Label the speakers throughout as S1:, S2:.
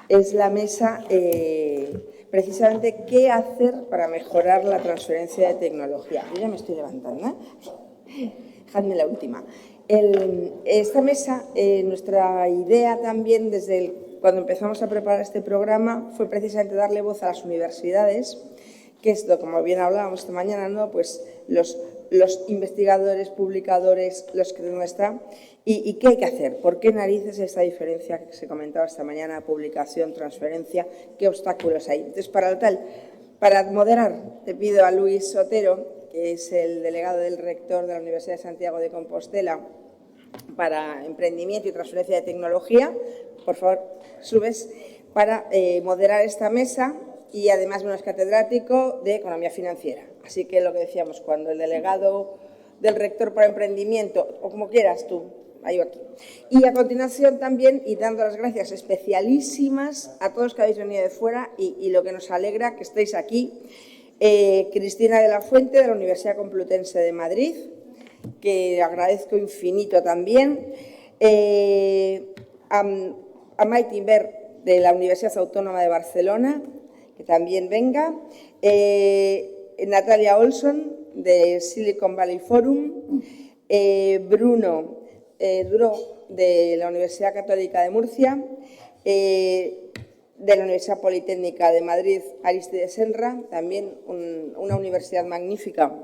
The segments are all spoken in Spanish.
S1: es la mesa precisamente qué hacer para mejorar la transferencia de tecnología. Yo ya me estoy levantando, ¿eh? Dejadme la última. Esta mesa, nuestra idea también cuando empezamos a preparar este programa fue precisamente darle voz a las universidades, que es, como bien hablábamos esta mañana, ¿no? Pues los investigadores, publicadores, los que no están. ¿Y qué hay que hacer? ¿Por qué narices esta diferencia que se comentaba esta mañana, publicación, transferencia? ¿Qué obstáculos hay? Entonces, para moderar, te pido a Luis Otero, que es el delegado del rector de la Universidad de Santiago de Compostela para emprendimiento y transferencia de tecnología. Por favor, subes para moderar esta mesa y además es catedrático de Economía Financiera. Así que lo que decíamos, cuando el delegado del rector para emprendimiento, o como quieras tú, ahí o aquí. Y a continuación también, y dando las gracias especialísimas a todos que habéis venido de fuera y lo que nos alegra que estéis aquí, Cristina de la Fuente, de la Universidad Complutense de Madrid, que agradezco infinito también, a Maite Imbert, de la Universidad Autónoma de Barcelona, que también venga, Natalia Olson, de Silicon Valley Forum, Bruno Duro, de la Universidad Católica de Murcia, de la Universidad Politécnica de Madrid, Aristides Senra, también una universidad magnífica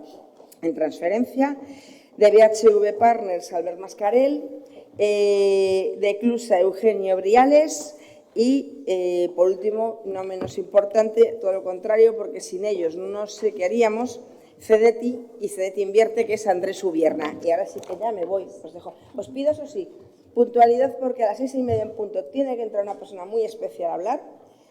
S1: en transferencia, de BHV Partners, Albert Mascarell, de Clusa, Eugenio Briales y, por último, no menos importante, todo lo contrario, porque sin ellos no sé qué haríamos, CEDETI y CEDETI Invierte, que es Andrés Ubierna. Y ahora sí que ya me voy, os dejo. Os pido, eso sí, puntualidad, porque a las 6:30 en punto tiene que entrar una persona muy especial a hablar,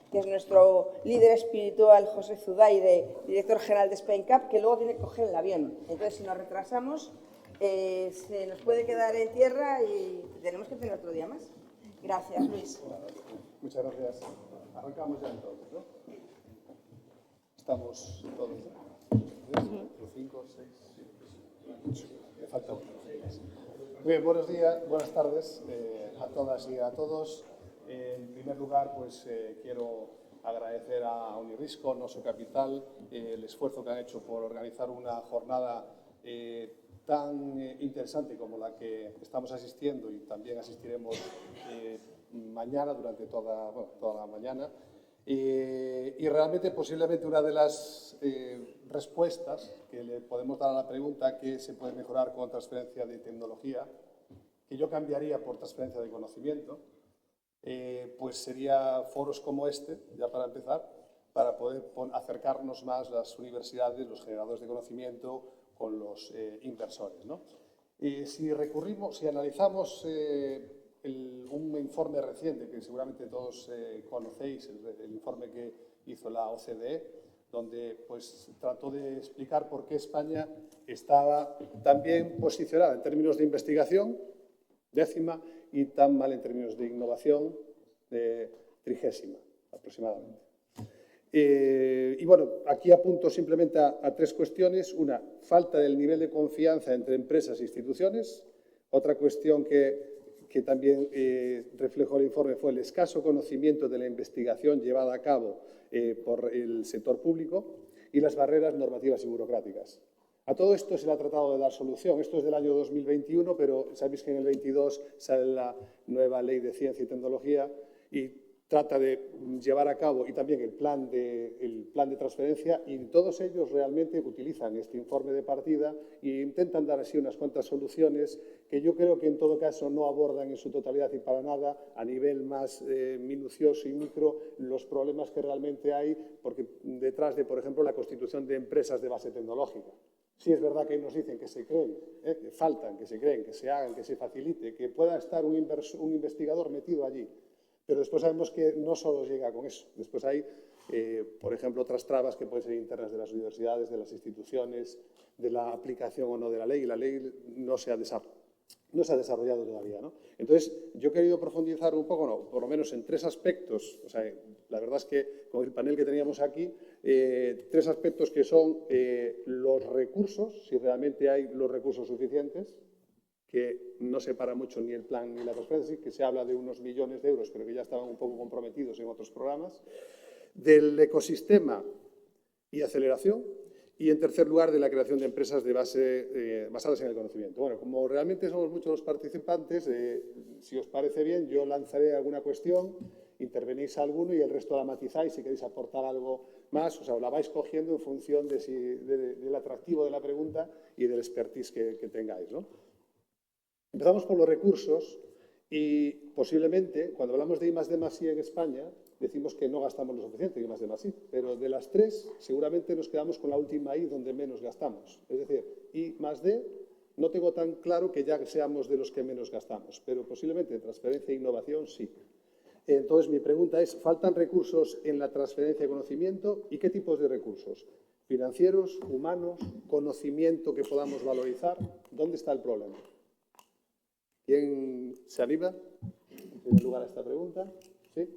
S1: que es nuestro líder espiritual, José Zudaire, director general de Spain Cup, que luego tiene que coger el avión. Entonces, si nos retrasamos, se nos puede quedar en tierra y tenemos que tener otro día más. Gracias, Luis.
S2: Muchas gracias. Arrancamos ya entonces, ¿no? Estamos todos, ¿no? 5, 6, 8. Me falta uno. Muy bien, buenos días, buenas tardes a todas y a todos. En primer lugar, pues quiero agradecer a Unirrisco, Noso Capital, el esfuerzo que han hecho por organizar una jornada tan interesante como la que estamos asistiendo y también asistiremos mañana, durante toda la mañana. Y realmente, posiblemente, una de las respuestas que le podemos dar a la pregunta ¿qué se puede mejorar con transferencia de tecnología?, que yo cambiaría por transferencia de conocimiento, pues sería foros como este, ya para empezar, para poder acercarnos más las universidades, los generadores de conocimiento, con los inversores, ¿no? Si analizamos un informe reciente que seguramente todos conocéis, el informe que hizo la OCDE, donde pues trató de explicar por qué España estaba tan bien posicionada en términos de investigación, 10ª, y tan mal en términos de innovación, 30ª aproximadamente. Y bueno, aquí apunto simplemente a 3 cuestiones. Una, falta del nivel de confianza entre empresas e instituciones. Otra cuestión que también reflejó el informe fue el escaso conocimiento de la investigación llevada a cabo por el sector público y las barreras normativas y burocráticas. A todo esto se le ha tratado de dar solución. Esto es del año 2021, pero sabéis que en el 22 sale la nueva Ley de Ciencia y Tecnología y trata de llevar a cabo, y también el plan de transferencia, y todos ellos realmente utilizan este informe de partida e intentan dar así unas cuantas soluciones que yo creo que en todo caso no abordan en su totalidad y para nada a nivel más minucioso y micro los problemas que realmente hay porque detrás de, por ejemplo, la constitución de empresas de base tecnológica. Sí es verdad que nos dicen que se creen, que faltan, que se creen, que se hagan, que se facilite, que pueda estar un investigador metido allí. Pero después sabemos que no solo llega con eso. Después hay, por ejemplo, otras trabas que pueden ser internas de las universidades, de las instituciones, de la aplicación o no de la ley. Y la ley no se ha desarrollado todavía, ¿no? Entonces, yo he querido profundizar un poco, no, por lo menos en 3 aspectos. O sea, la verdad es que con el panel que teníamos aquí, 3 aspectos que son los recursos, si realmente hay los recursos suficientes, que no se para mucho ni el plan ni la transferencia, que se habla de unos millones de euros, pero que ya estaban un poco comprometidos en otros programas, del ecosistema y aceleración, y en tercer lugar de la creación de empresas de base, basadas en el conocimiento. Bueno, como realmente somos muchos los participantes, si os parece bien, yo lanzaré alguna cuestión, intervenís alguno y el resto la matizáis si queréis aportar algo más, o sea, la vais cogiendo en función del atractivo de la pregunta y del expertise que tengáis, ¿no? Empezamos por los recursos y posiblemente, cuando hablamos de I+D+I en España, decimos que no gastamos lo suficiente en I+D+I, pero de las tres seguramente nos quedamos con la última I donde menos gastamos. Es decir, I+D no tengo tan claro que ya seamos de los que menos gastamos, pero posiblemente en transferencia e innovación sí. Entonces, mi pregunta es, ¿faltan recursos en la transferencia de conocimiento? ¿Y qué tipos de recursos? ¿Financieros, humanos, conocimiento que podamos valorizar? ¿Dónde está el problema? ¿Quién se anima en primer lugar a esta pregunta? ¿Sí?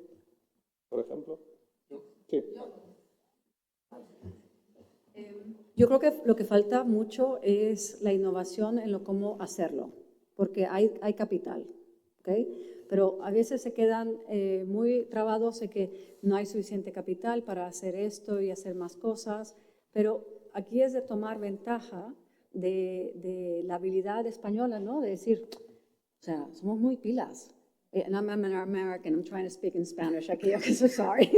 S2: Por ejemplo. Sí.
S3: Yo creo que lo que falta mucho es la innovación en lo cómo hacerlo, porque hay capital, ¿ok? Pero a veces se quedan muy trabados de que no hay suficiente capital para hacer esto y hacer más cosas, pero aquí es de tomar ventaja de la habilidad española, ¿no? De decir, o sea, somos muy pilas. And I'm an American, I'm trying to speak in Spanish aquí, so sorry.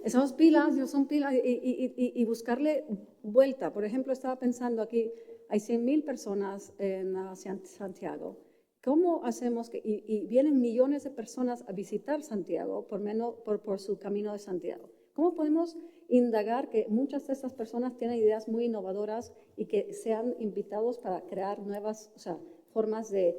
S3: Somos pilas, son pilas, y buscarle vuelta. Por ejemplo, estaba pensando aquí, hay 100,000 personas en Santiago. ¿Cómo hacemos que, y vienen millones de personas a visitar Santiago por su camino de Santiago? ¿Cómo podemos indagar que muchas de estas personas tienen ideas muy innovadoras y que sean invitados para crear nuevas, o sea, formas de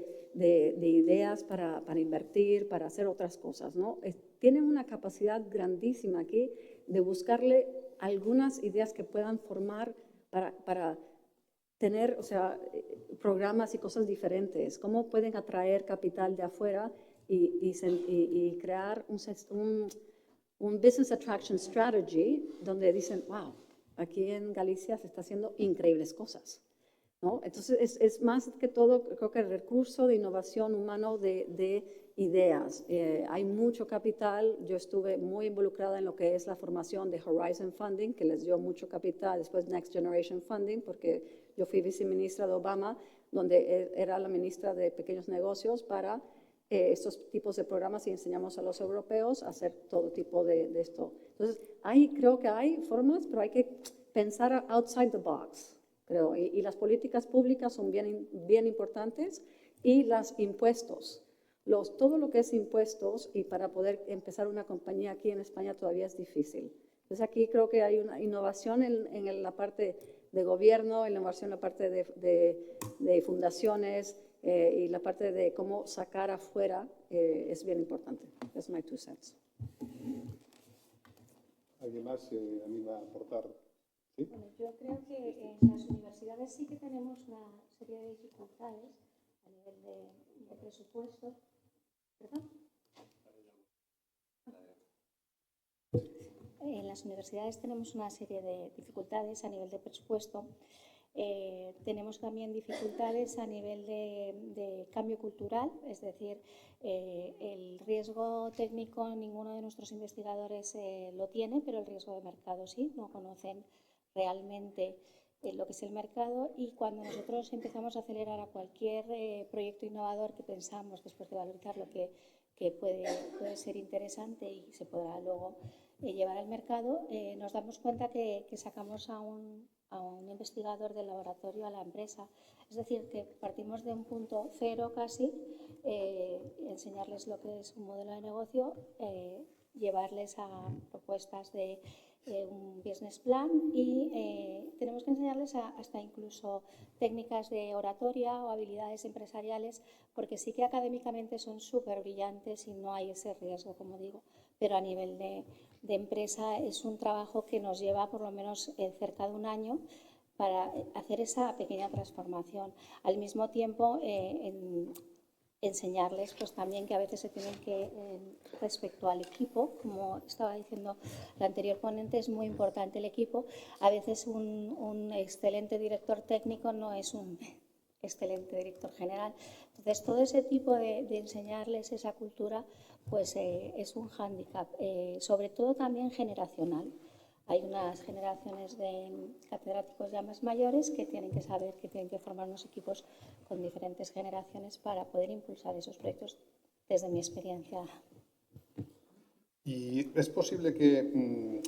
S3: ideas para invertir, para hacer otras cosas, ¿no? Tienen una capacidad grandísima aquí de buscarle algunas ideas que puedan formar para tener, o sea, programas y cosas diferentes. ¿Cómo pueden atraer capital de afuera y crear un business attraction strategy donde dicen, wow, aquí en Galicia se está haciendo increíbles cosas, ¿no? Entonces, es más que todo, creo que el recurso de innovación humano de ideas. Hay mucho capital. Yo estuve muy involucrada en lo que es la formación de Horizon Funding, que les dio mucho capital, después Next Generation Funding, porque yo fui viceministra de Obama, donde era la ministra de Pequeños Negocios para estos tipos de programas y enseñamos a los europeos a hacer todo tipo de esto. Entonces, creo que hay formas, pero hay que pensar outside the box. Creo, y las políticas públicas son bien importantes, y los impuestos, todo lo que es impuestos, y para poder empezar una compañía aquí en España todavía es difícil. Entonces aquí creo que hay una innovación en la parte de gobierno, en la innovación en la parte de fundaciones y la parte de cómo sacar afuera es bien importante. That's my 2 cents.
S2: ¿Alguien más se anima a aportar? ¿Sí?
S4: Bueno, yo creo que en las universidades sí que tenemos una serie de dificultades a nivel de presupuesto. ¿Perdón? En las universidades tenemos una serie de dificultades a nivel de presupuesto. Tenemos también dificultades a nivel de cambio cultural, es decir, el riesgo técnico ninguno de nuestros investigadores lo tiene, pero el riesgo de mercado sí, no conocen realmente lo que es el mercado, y cuando nosotros empezamos a acelerar a cualquier proyecto innovador que pensamos, después de valorizar lo que puede ser interesante y se podrá luego llevar al mercado, nos damos cuenta que sacamos a un investigador del laboratorio a la empresa. Es decir, que partimos de un punto cero casi, enseñarles lo que es un modelo de negocio, llevarles a propuestas de un business plan, y tenemos que enseñarles hasta incluso técnicas de oratoria o habilidades empresariales, porque sí que académicamente son súper brillantes y no hay ese riesgo, como digo, pero a nivel de empresa es un trabajo que nos lleva por lo menos cerca de un año para hacer esa pequeña transformación. Al mismo tiempo, enseñarles pues también que a veces se tienen que, respecto al equipo, como estaba diciendo la anterior ponente, es muy importante el equipo. A veces un excelente director técnico no es un excelente director general. Entonces, todo ese tipo de enseñarles esa cultura, pues es un hándicap, sobre todo también generacional. Hay unas generaciones de catedráticos ya más mayores que tienen que saber que tienen que formar unos equipos con diferentes generaciones para poder impulsar esos proyectos, desde mi experiencia.
S2: Y es posible que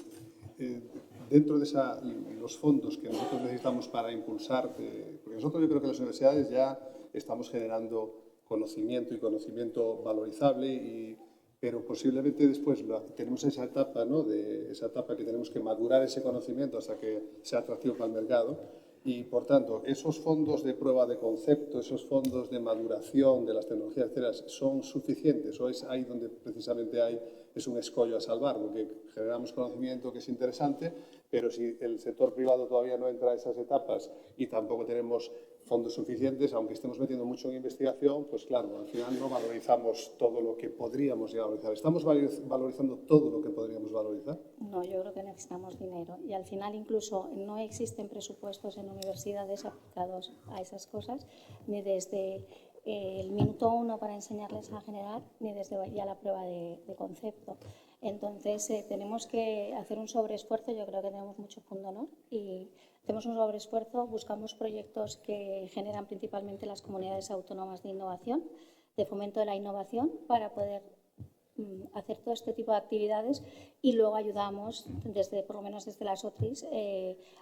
S2: dentro de los fondos que nosotros necesitamos para impulsar, porque nosotros yo creo que las universidades ya estamos generando conocimiento y conocimiento valorizable, pero posiblemente después tenemos esa etapa, ¿no? Esa etapa que tenemos que madurar ese conocimiento hasta que sea atractivo para el mercado. Y, por tanto, esos fondos de prueba de concepto, esos fondos de maduración de las tecnologías, etcétera, ¿son suficientes? ¿O es ahí donde precisamente es un escollo a salvar? Porque generamos conocimiento que es interesante, pero si el sector privado todavía no entra a esas etapas y tampoco tenemos fondos suficientes, aunque estemos metiendo mucho en investigación, pues claro, al final no valorizamos todo lo que podríamos llegar a valorizar. ¿Estamos valorizando todo lo que podríamos valorizar?
S4: No, yo creo que necesitamos dinero y al final incluso no existen presupuestos en universidades aplicados a esas cosas, ni desde el minuto 1 para enseñarles a generar, ni desde ya la prueba de concepto. Entonces, tenemos que hacer un sobreesfuerzo. Yo creo que tenemos mucho pundonor y hacemos un sobreesfuerzo, buscamos proyectos que generan principalmente las comunidades autónomas de innovación, de fomento de la innovación, para poder hacer todo este tipo de actividades, y luego ayudamos, por lo menos desde las OTRIs,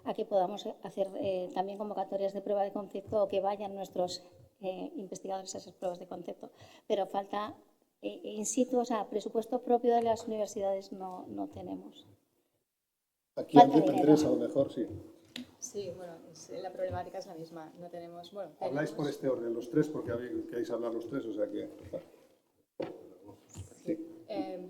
S4: a que podamos hacer también convocatorias de prueba de concepto o que vayan nuestros investigadores a esas pruebas de concepto. Pero falta in situ, o sea, presupuesto propio de las universidades no tenemos.
S2: Aquí Andrés, a lo mejor, sí.
S5: Sí, bueno, la problemática es la misma. No tenemos, bueno,
S2: Habláis por este orden, los tres, porque queréis hablar los tres, o sea que... Sí.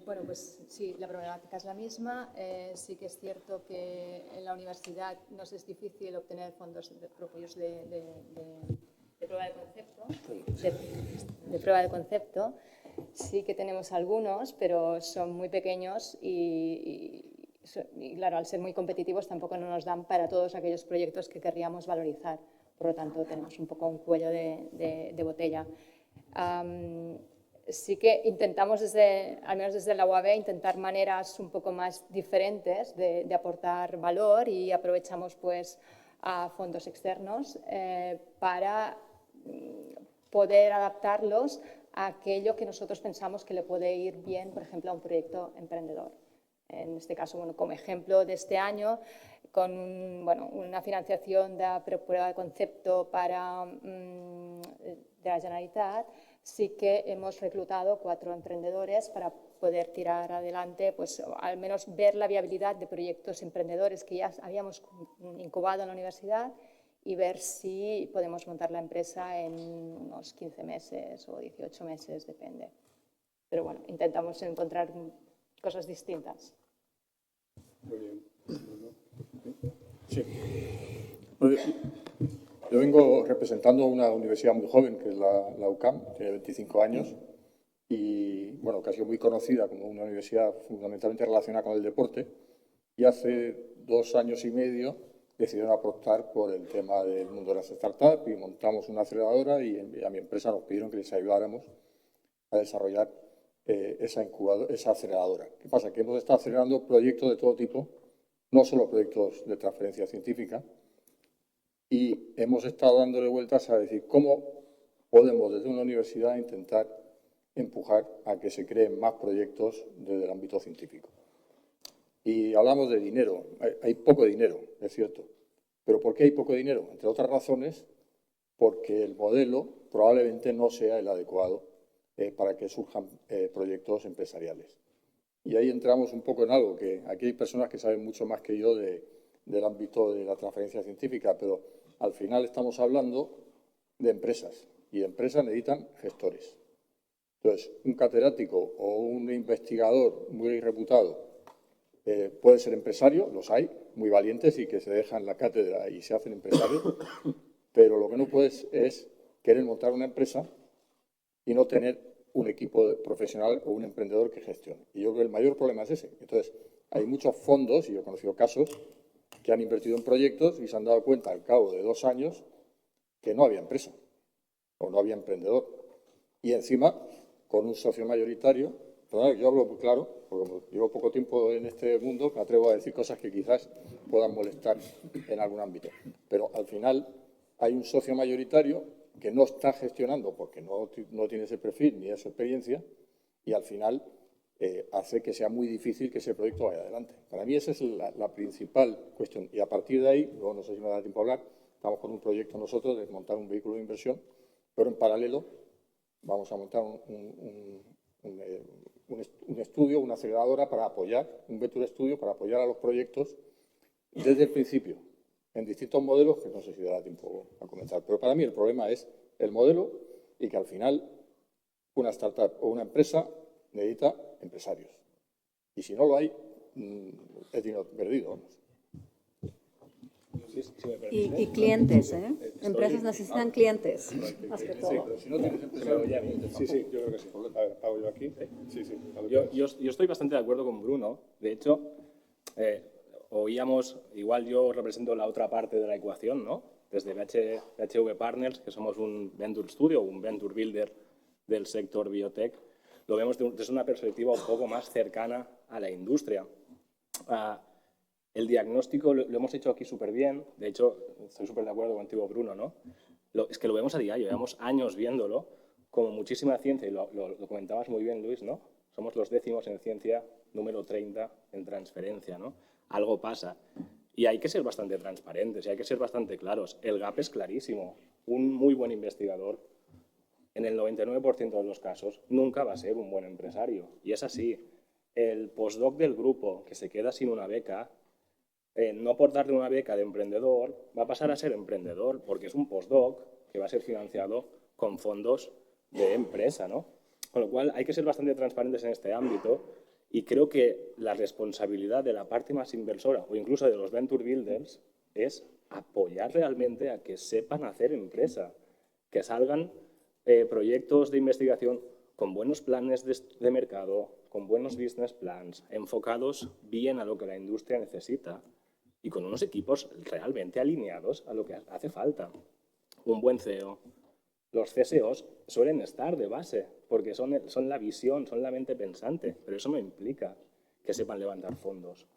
S5: Bueno, pues sí, la problemática es la misma. Sí que es cierto que en la universidad nos es difícil obtener fondos propios de prueba de concepto. De prueba de concepto. Sí que tenemos algunos, pero son muy pequeños y claro, al ser muy competitivos tampoco no nos dan para todos aquellos proyectos que querríamos valorizar. Por lo tanto, tenemos un poco un cuello de botella. Sí que intentamos, al menos desde la UAB, intentar maneras un poco más diferentes de aportar valor, y aprovechamos pues a fondos externos para poder adaptarlos a aquello que nosotros pensamos que le puede ir bien, por ejemplo, a un proyecto emprendedor. En este caso, bueno, como ejemplo de este año, con una financiación de prueba de concepto de la Generalitat, sí que hemos reclutado 4 emprendedores para poder tirar adelante, pues al menos ver la viabilidad de proyectos emprendedores que ya habíamos incubado en la universidad, y ver si podemos montar la empresa en unos 15 meses o 18 meses, depende. Pero bueno, intentamos encontrar cosas distintas.
S2: Muy bien.
S6: Sí. Yo vengo representando una universidad muy joven, que es la UCAM, tiene 25 años, y bueno, que ha sido muy conocida como una universidad fundamentalmente relacionada con el deporte, y hace 2 años y medio decidieron apostar por el tema del mundo de las startups y montamos una aceleradora, y a mi empresa nos pidieron que les ayudáramos a desarrollar esa aceleradora. ¿Qué pasa? Que hemos estado acelerando proyectos de todo tipo, no solo proyectos de transferencia científica, y hemos estado dándole vueltas a decir cómo podemos desde una universidad intentar empujar a que se creen más proyectos desde el ámbito científico. Y hablamos de dinero. Hay poco dinero, es cierto. ¿Pero por qué hay poco dinero? Entre otras razones, porque el modelo probablemente no sea el adecuado para que surjan proyectos empresariales. Y ahí entramos un poco en algo que aquí hay personas que saben mucho más que yo del ámbito de la transferencia científica, pero al final estamos hablando de empresas, y empresas necesitan gestores. Entonces, un catedrático o un investigador muy reputado puede ser empresario, los hay, muy valientes y que se dejan la cátedra y se hacen empresarios, pero lo que no puedes es querer montar una empresa y no tener un equipo profesional o un emprendedor que gestione. Y yo creo que el mayor problema es ese. Entonces, hay muchos fondos, y yo he conocido casos, que han invertido en proyectos y se han dado cuenta al cabo de 2 años que no había empresa. o no había emprendedor. Y encima, con un socio mayoritario, yo hablo muy claro, porque como llevo poco tiempo en este mundo, me atrevo a decir cosas que quizás puedan molestar en algún ámbito. Pero al final hay un socio mayoritario que no está gestionando porque no tiene ese perfil ni esa experiencia y al final hace que sea muy difícil que ese proyecto vaya adelante. Para mí esa es la principal cuestión. Y a partir de ahí, luego no sé si me da tiempo a hablar, estamos con un proyecto nosotros de montar un vehículo de inversión, pero en paralelo vamos a montar un estudio, una aceleradora para apoyar, un Venture Studio para apoyar a los proyectos desde el principio, en distintos modelos que no sé si dará tiempo a comenzar. Pero para mí el problema es el modelo y que al final una startup o una empresa necesita empresarios. Y si no lo hay, es dinero perdido, vamos.
S3: Y clientes, ¿eh? Empresas necesitan clientes, más que todo.
S6: Si no tienes empresarios,
S2: Sí, yo creo que sí. A ver, ¿pago yo aquí? Sí.
S7: Yo estoy bastante de acuerdo con Bruno. De hecho, oíamos, igual yo represento la otra parte de la ecuación, ¿no? Desde BHV Partners, que somos un Venture Studio, un Venture Builder del sector biotech, lo vemos desde una perspectiva un poco más cercana a la industria. El diagnóstico lo hemos hecho aquí súper bien. De hecho, estoy súper de acuerdo contigo, Bruno, ¿no? Es que lo vemos a diario, llevamos años viéndolo, como muchísima ciencia, y lo comentabas muy bien, Luis, ¿no? Somos los 10º en ciencia, número 30 en transferencia, ¿no? Algo pasa. Y hay que ser bastante transparentes y hay que ser bastante claros. El gap es clarísimo. Un muy buen investigador, en el 99% de los casos, nunca va a ser un buen empresario. Y es así. El postdoc del grupo que se queda sin una beca, no por darle una beca de emprendedor, va a pasar a ser emprendedor porque es un postdoc que va a ser financiado con fondos de empresa, ¿no? Con lo cual hay que ser bastante transparentes en este ámbito y creo que la responsabilidad de la parte más inversora o incluso de los venture builders es apoyar realmente a que sepan hacer empresa, que salgan proyectos de investigación con buenos planes de mercado, con buenos business plans, enfocados bien a lo que la industria necesita y con unos equipos realmente alineados a lo que hace falta. Un buen CEO. Los CSOs suelen estar de base porque son la visión, son la mente pensante, pero eso no implica que sepan levantar fondos,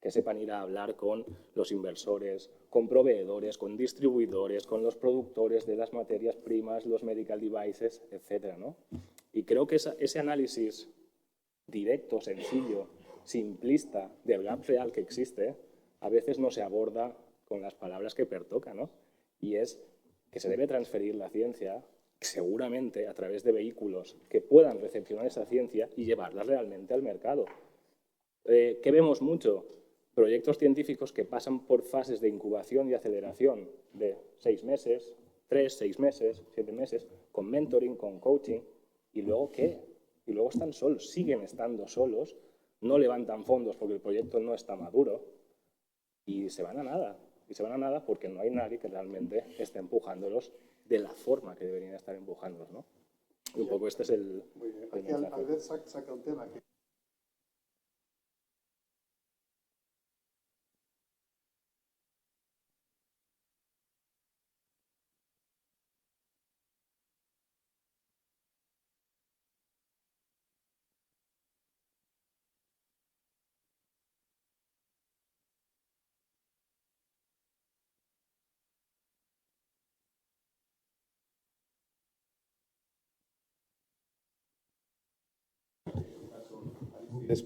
S7: que sepan ir a hablar con los inversores, con proveedores, con distribuidores, con los productores de las materias primas, los medical devices, etcétera, ¿no? Y creo que ese análisis directo, sencillo, simplista del gap real que existe, a veces no se aborda con las palabras que pertoca, ¿no? Y es que se debe transferir la ciencia seguramente a través de vehículos que puedan recepcionar esa ciencia y llevarla realmente al mercado. ¿Qué vemos mucho? Proyectos científicos que pasan por fases de incubación y aceleración de 6 meses, 3, 6 meses, 7 meses, con mentoring, con coaching, ¿y luego qué? Y luego están solos, siguen estando solos, no levantan fondos porque el proyecto no está maduro y se van a nada. Y se van a nada porque no hay nadie que realmente esté empujándolos de la forma que deberían estar empujándolos, ¿no? Y un poco este es el
S2: Aquí Albert saca un tema que...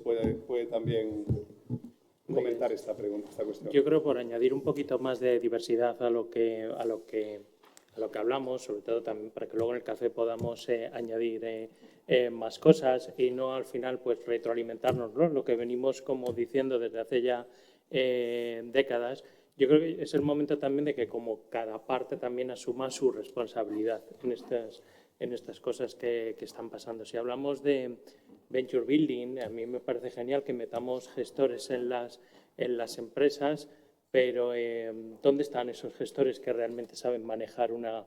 S2: Puede también comentar esta pregunta, esta cuestión.
S8: Yo creo por añadir un poquito más de diversidad a lo que hablamos, sobre todo también para que luego en el café podamos añadir más cosas y no al final pues retroalimentarnos, ¿no? Lo que venimos como diciendo desde hace ya décadas. Yo creo que es el momento también de que como cada parte también asuma su responsabilidad en estas cosas que están pasando. Si hablamos de venture building, a mí me parece genial que metamos gestores en las empresas, pero ¿dónde están esos gestores que realmente saben manejar una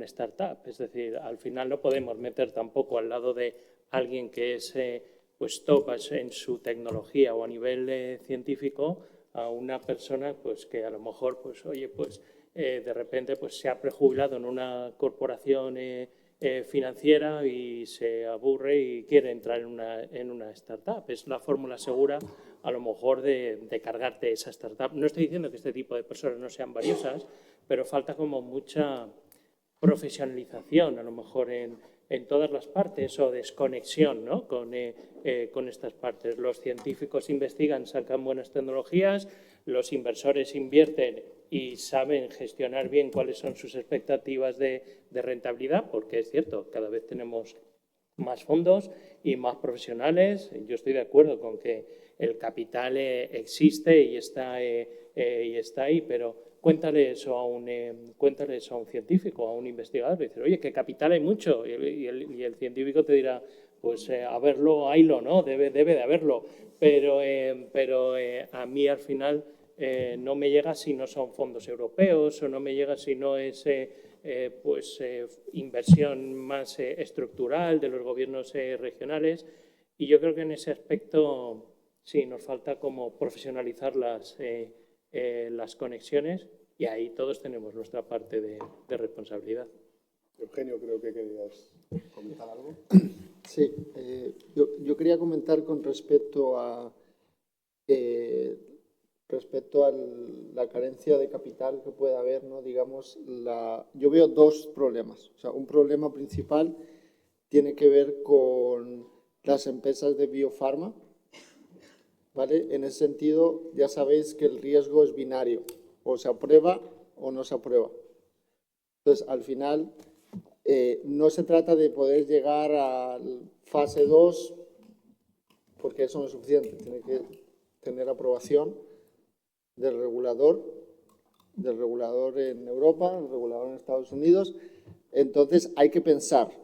S8: startup? Es decir, al final no podemos meter tampoco al lado de alguien que es pues top en su tecnología o a nivel científico a una persona pues que a lo mejor pues oye pues de repente pues, se ha prejubilado en una corporación financiera y se aburre y quiere entrar en una startup. Es la fórmula segura, a lo mejor, de cargarte esa startup. No estoy diciendo que este tipo de personas no sean valiosas, pero falta como mucha profesionalización, a lo mejor en todas las partes, o desconexión, ¿no? con estas partes. Los científicos investigan, sacan buenas tecnologías, los inversores invierten y saben gestionar bien cuáles son sus expectativas de rentabilidad, porque es cierto, cada vez tenemos más fondos y más profesionales. Yo estoy de acuerdo con que el capital existe y está ahí, pero cuéntale eso a un científico, a un investigador. Dice, oye, que capital hay mucho. Y el científico te dirá, pues haberlo, haylo, ¿no? Debe de haberlo. Pero a mí al final no me llega si no son fondos europeos, o no me llega si no es inversión más estructural de los gobiernos regionales. Y yo creo que en ese aspecto sí nos falta como profesionalizar las conexiones, y ahí todos tenemos nuestra parte de responsabilidad.
S2: Eugenio, creo que querías comentar algo.
S9: Sí, yo quería comentar con respecto a la carencia de capital que puede haber, ¿no? Digamos, yo veo dos problemas. O sea, un problema principal tiene que ver con las empresas de biofarma, ¿vale? En ese sentido, ya sabéis que el riesgo es binario, o se aprueba o no se aprueba. Entonces, al final, no se trata de poder llegar a fase 2, porque eso no es suficiente, tiene que tener aprobación del regulador en Europa, del regulador en Estados Unidos. Entonces, hay que pensar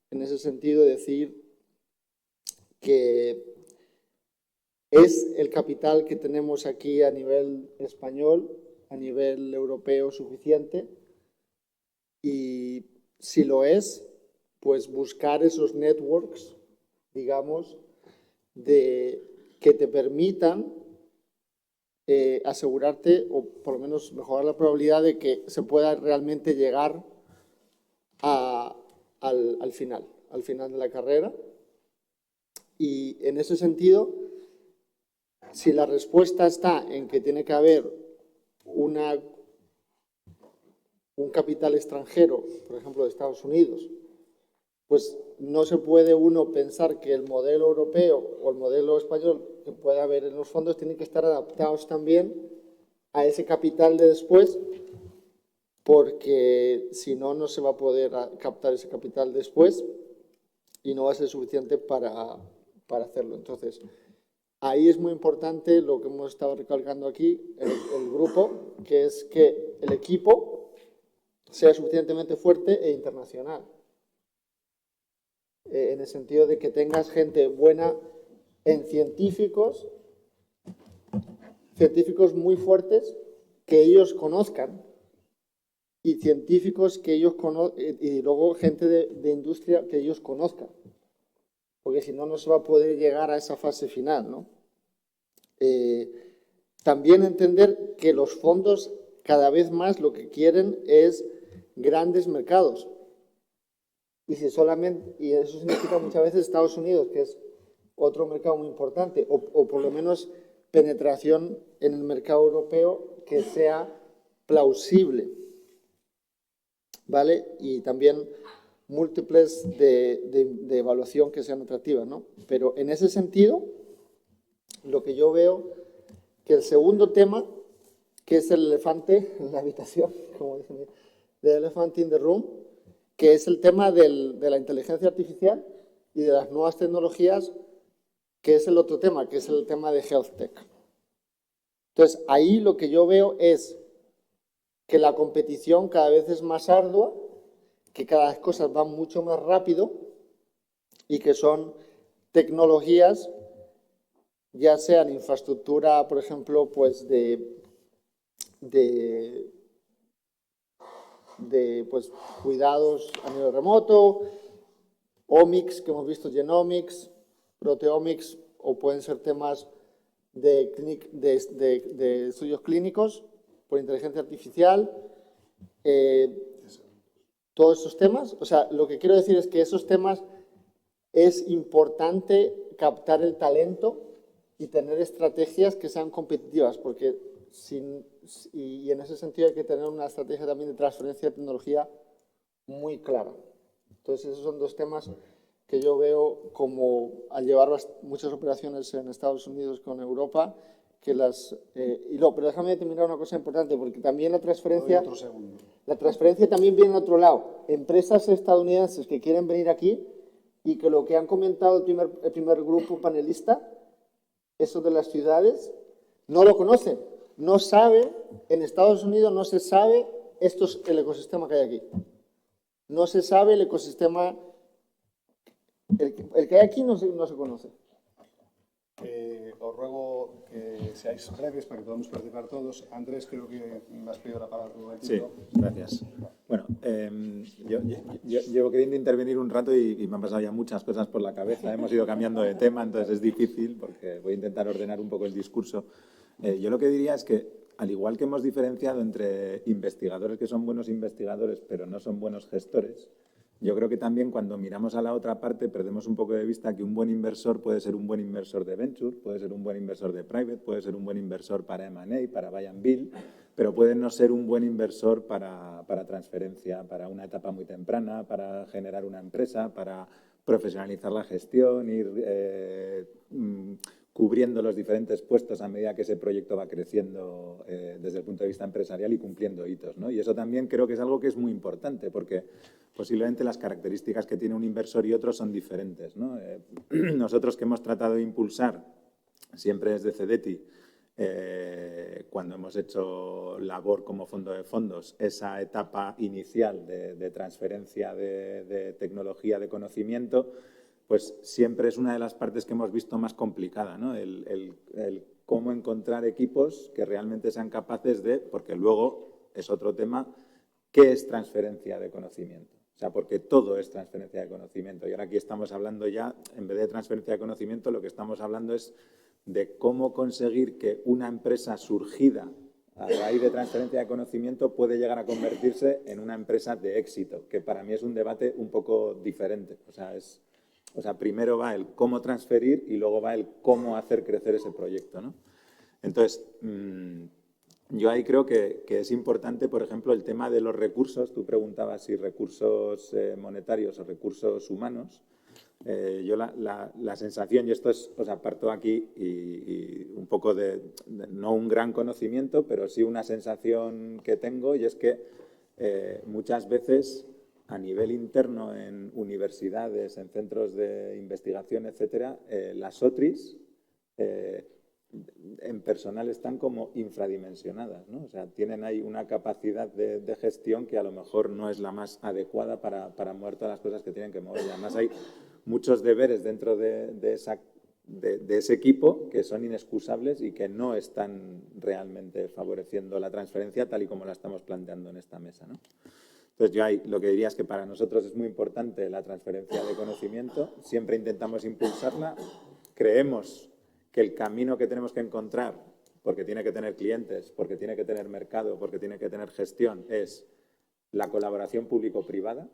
S9: en ese sentido, decir que ¿es el capital que tenemos aquí a nivel español, a nivel europeo, suficiente? Y si lo es, pues buscar esos networks, digamos, que te permitan asegurarte, o por lo menos mejorar la probabilidad de que se pueda realmente llegar al final de la carrera. Y en ese sentido, si la respuesta está en que tiene que haber un capital extranjero, por ejemplo, de Estados Unidos, pues no se puede uno pensar que el modelo europeo o el modelo español que pueda haber en los fondos tienen que estar adaptados también a ese capital de después, porque si no, no se va a poder captar ese capital después y no va a ser suficiente para hacerlo. Entonces, ahí es muy importante lo que hemos estado recalcando aquí, el grupo, que es que el equipo sea suficientemente fuerte e internacional. En el sentido de que tengas gente buena en científicos muy fuertes que ellos conozcan, y científicos que ellos conozcan, y luego gente de industria que ellos conozcan, porque si no, no se va a poder llegar a esa fase final, ¿no? También entender que los fondos cada vez más lo que quieren es grandes mercados. Y eso significa muchas veces Estados Unidos, que es otro mercado muy importante, o por lo menos penetración en el mercado europeo que sea plausible, ¿vale? Y también múltiples de evaluación que sean atractivas, ¿no? Pero en ese sentido, lo que yo veo que el segundo tema, que es el elefante en la habitación, como dicen, the elephant in the room, que es el tema de la inteligencia artificial y de las nuevas tecnologías, que es el otro tema, que es el tema de health tech. Entonces, ahí lo que yo veo es que la competición cada vez es más ardua, que cada vez cosas van mucho más rápido y que son tecnologías, ya sean infraestructura, por ejemplo, pues pues, cuidados a nivel remoto, omics, que hemos visto, genomics, proteomics, o pueden ser temas de estudios clínicos por inteligencia artificial, todos esos temas. O sea, lo que quiero decir es que esos temas es importante captar el talento y tener estrategias que sean competitivas, porque y en ese sentido hay que tener una estrategia también de transferencia de tecnología muy clara. Entonces, esos son dos temas que yo veo como, al llevar muchas operaciones en Estados Unidos con Europa, que pero déjame terminar una cosa importante, porque también la transferencia también viene en otro lado. Empresas estadounidenses que quieren venir aquí y que lo que han comentado el primer grupo panelista, eso de las ciudades, no lo conocen. No sabe, en Estados Unidos no se sabe el ecosistema que hay aquí. No se sabe el ecosistema, el que hay aquí no se conoce.
S2: Os ruego que seáis breves para que podamos participar todos. Andrés, creo que me has pedido la palabra un momentito.
S10: Sí, gracias. Bueno, yo llevo queriendo intervenir un rato y me han pasado ya muchas cosas por la cabeza. Hemos ido cambiando de tema, entonces es difícil porque voy a intentar ordenar un poco el discurso. Yo lo que diría es que, al igual que hemos diferenciado entre investigadores que son buenos investigadores pero no son buenos gestores, yo creo que también cuando miramos a la otra parte perdemos un poco de vista que un buen inversor puede ser un buen inversor de venture, puede ser un buen inversor de private, puede ser un buen inversor para M&A, para buy and build, pero puede no ser un buen inversor para transferencia, para una etapa muy temprana, para generar una empresa, para profesionalizar la gestión, ir cubriendo los diferentes puestos a medida que ese proyecto va creciendo desde el punto de vista empresarial y cumpliendo hitos, ¿no? Y eso también creo que es algo que es muy importante porque posiblemente las características que tiene un inversor y otro son diferentes, ¿no? Nosotros que hemos tratado de impulsar siempre desde CEDETI, cuando hemos hecho labor como fondo de fondos, esa etapa inicial de transferencia de tecnología, de conocimiento, pues siempre es una de las partes que hemos visto más complicada, ¿no? El cómo encontrar equipos que realmente sean capaces de, porque luego es otro tema, ¿qué es transferencia de conocimiento? O sea, porque todo es transferencia de conocimiento. Y ahora aquí estamos hablando ya, en vez de transferencia de conocimiento, lo que estamos hablando es de cómo conseguir que una empresa surgida a raíz de transferencia de conocimiento puede llegar a convertirse en una empresa de éxito, que para mí es un debate un poco diferente. O sea, primero va el cómo transferir y luego va el cómo hacer crecer ese proyecto, ¿no? Entonces, yo ahí creo que es importante, por ejemplo, el tema de los recursos. Tú preguntabas si recursos monetarios o recursos humanos. Yo la sensación, y esto es, o sea, parto aquí y un poco no un gran conocimiento, pero sí una sensación que tengo, y es que muchas veces a nivel interno en universidades, en centros de investigación, etcétera, las OTRIs en personal están como infradimensionadas, ¿no? O sea, tienen ahí una capacidad de gestión que a lo mejor no es la más adecuada para mover todas las cosas que tienen que mover. Y además hay muchos deberes dentro de ese equipo que son inexcusables y que no están realmente favoreciendo la transferencia tal y como la estamos planteando en esta mesa, ¿no? Entonces, yo ahí lo que diría es que para nosotros es muy importante la transferencia de conocimiento. Siempre intentamos impulsarla. Creemos que el camino que tenemos que encontrar, porque tiene que tener clientes, porque tiene que tener mercado, porque tiene que tener gestión, es la colaboración público-privada.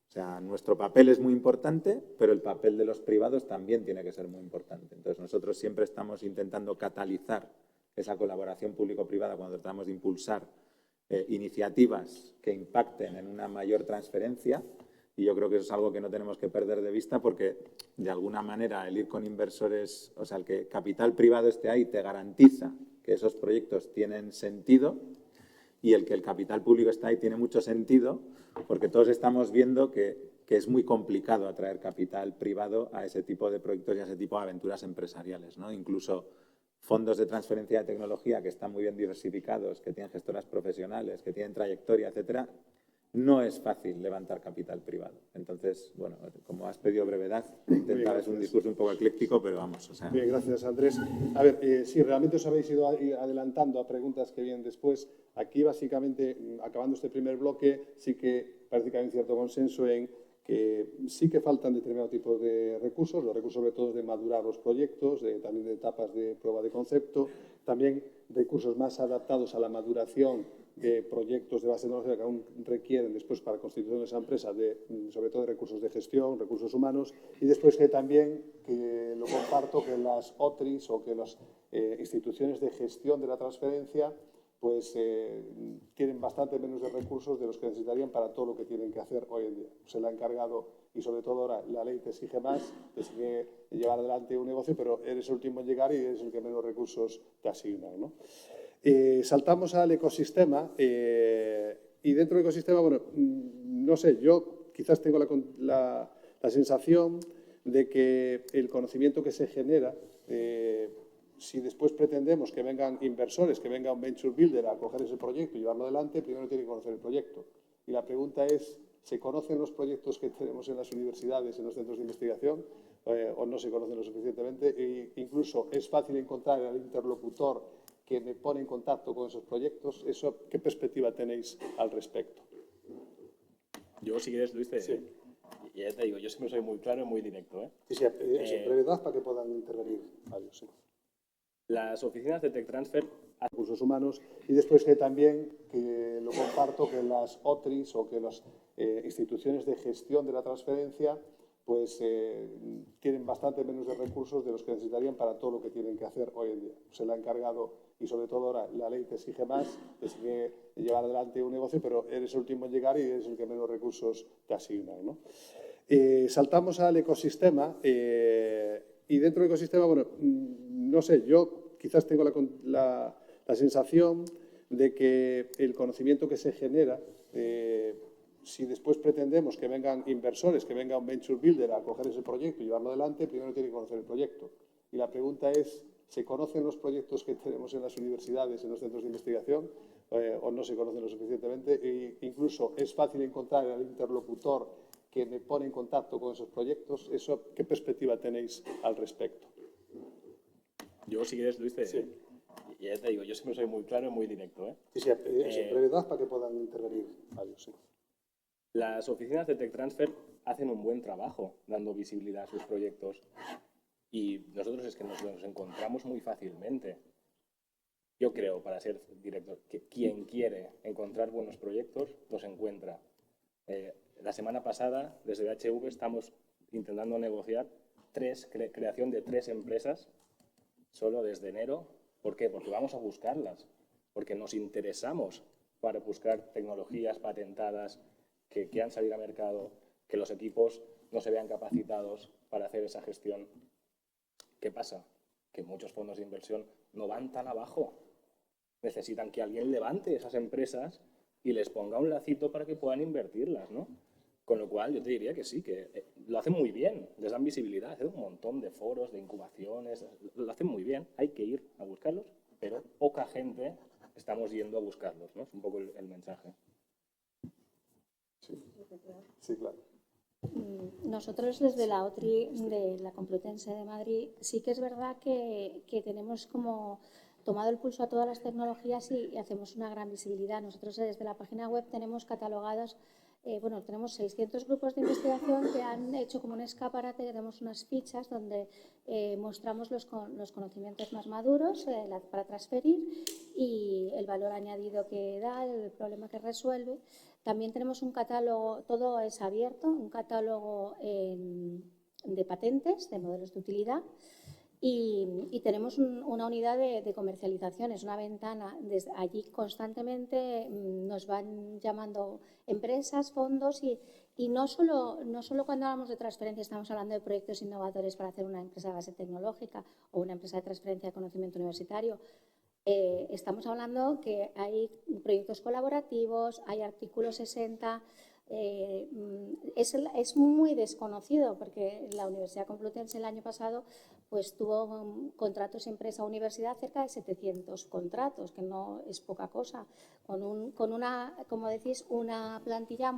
S10: O sea, nuestro papel es muy importante, pero el papel de los privados también tiene que ser muy importante. Entonces, nosotros siempre estamos intentando catalizar esa colaboración público-privada cuando tratamos de impulsar iniciativas que impacten en una mayor transferencia, y yo creo que eso es algo que no tenemos que perder de vista porque, de alguna manera, el ir con inversores, o sea, el que capital privado esté ahí te garantiza que esos proyectos tienen sentido, y el que el capital público está ahí tiene mucho sentido porque todos estamos viendo que es muy complicado atraer capital privado a ese tipo de proyectos y a ese tipo de aventuras empresariales, ¿no? Incluso fondos de transferencia de tecnología que están muy bien diversificados, que tienen gestoras profesionales, que tienen trayectoria, etcétera, no es fácil levantar capital privado. Entonces, bueno, como has pedido brevedad, intentar es un discurso un poco ecléctico, pero vamos. O sea.
S2: Bien, gracias, Andrés. A ver, si realmente os habéis ido adelantando a preguntas que vienen después, aquí básicamente, acabando este primer bloque, sí que parece que hay un cierto consenso en que sí que faltan determinado tipo de recursos, los recursos sobre todo de madurar los proyectos, también de etapas de prueba de concepto, también recursos más adaptados a la maduración
S11: proyectos de base tecnológica que aún requieren después para la constitución de esa empresa, sobre todo de recursos de gestión, recursos humanos, y después que también, que lo comparto, que las OTRIs o que las instituciones de gestión de la transferencia pues tienen bastante menos de recursos de los que necesitarían para todo lo que tienen que hacer hoy en día. Se le ha encargado, y sobre todo ahora la ley te exige más, te exige llevar adelante un negocio, pero eres el último en llegar y eres el que menos recursos te asignan, ¿no? Saltamos al ecosistema y dentro del ecosistema, bueno, no sé, yo quizás tengo la sensación de que el conocimiento que se genera, si después pretendemos que vengan inversores, que venga un venture builder a coger ese proyecto y llevarlo adelante, primero tiene que conocer el proyecto. Y la pregunta es, ¿se conocen los proyectos que tenemos en las universidades, en los centros de investigación, o no se conocen lo suficientemente? E incluso es fácil encontrar al interlocutor que me pone en contacto con esos proyectos. ¿Qué perspectiva tenéis al respecto?
S7: Yo, si quieres, Luis,
S11: sí.
S7: Ya te digo, yo siempre soy muy claro y muy directo, ¿eh?
S11: Sí, en brevedad para que puedan intervenir varios. Sí.
S7: Las oficinas de Tech Transfer
S11: hacen recursos humanos y después que también, que lo comparto, que las OTRIs o que las instituciones de gestión de la transferencia pues tienen bastante menos de recursos de los que necesitarían para todo lo que tienen que hacer hoy en día. Se le ha encargado, y sobre todo ahora la ley te exige más, te exige llevar adelante un negocio, pero eres el último en llegar y eres el que menos recursos te asignan, ¿no? Saltamos al ecosistema y dentro del ecosistema, bueno, no sé, yo quizás tengo la sensación de que el conocimiento que se genera, si después pretendemos que vengan inversores, que venga un venture builder a coger ese proyecto y llevarlo adelante, primero tiene que conocer el proyecto. Y la pregunta es, ¿se conocen los proyectos que tenemos en las universidades, en los centros de investigación, o no se conocen lo suficientemente? E incluso es fácil encontrar al interlocutor que me pone en contacto con esos proyectos. ¿Qué perspectiva tenéis al respecto?
S7: Yo, si quieres, Luis,
S11: sí.
S7: Ya te digo, yo siempre soy muy claro y muy directo, ¿eh?
S11: Sí, en brevedad para que puedan intervenir varios. Sí.
S7: Las oficinas de Tech Transfer hacen un buen trabajo dando visibilidad a sus proyectos y nosotros es que nos encontramos muy fácilmente. Yo creo, para ser director, que quien quiere encontrar buenos proyectos los encuentra. La semana pasada, desde HV, estamos intentando negociar creación de 3 empresas solo desde enero. ¿Por qué? Porque vamos a buscarlas, porque nos interesamos para buscar tecnologías patentadas que quieran salir a mercado, que los equipos no se vean capacitados para hacer esa gestión. ¿Qué pasa? Que muchos fondos de inversión no van tan abajo. Necesitan que alguien levante esas empresas y les ponga un lacito para que puedan invertirlas, ¿no? Con lo cual, yo te diría que sí, que lo hacen muy bien, les dan visibilidad, hacen un montón de foros, de incubaciones, lo hacen muy bien, hay que ir a buscarlos, pero poca gente estamos yendo a buscarlos, ¿no? Es un poco el mensaje.
S11: Sí, claro.
S4: Nosotros desde la OTRI de la Complutense de Madrid sí que es verdad que tenemos como tomado el pulso a todas las tecnologías y hacemos una gran visibilidad. Nosotros desde la página web tenemos catalogados, tenemos 600 grupos de investigación que han hecho como un escaparate, tenemos unas fichas donde mostramos los conocimientos más maduros para transferir y el valor añadido que da, el problema que resuelve. También tenemos un catálogo, todo es abierto, un catálogo de patentes, de modelos de utilidad y tenemos una unidad de comercialización, es una ventana. Desde allí constantemente nos van llamando empresas, fondos y no solo cuando hablamos de transferencia estamos hablando de proyectos innovadores para hacer una empresa de base tecnológica o una empresa de transferencia de conocimiento universitario. Estamos hablando que hay proyectos colaborativos, hay artículo 60, es muy desconocido porque la Universidad Complutense el año pasado pues tuvo contratos empresa-universidad, cerca de 700 contratos, que no es poca cosa, con una, como decís, una plantilla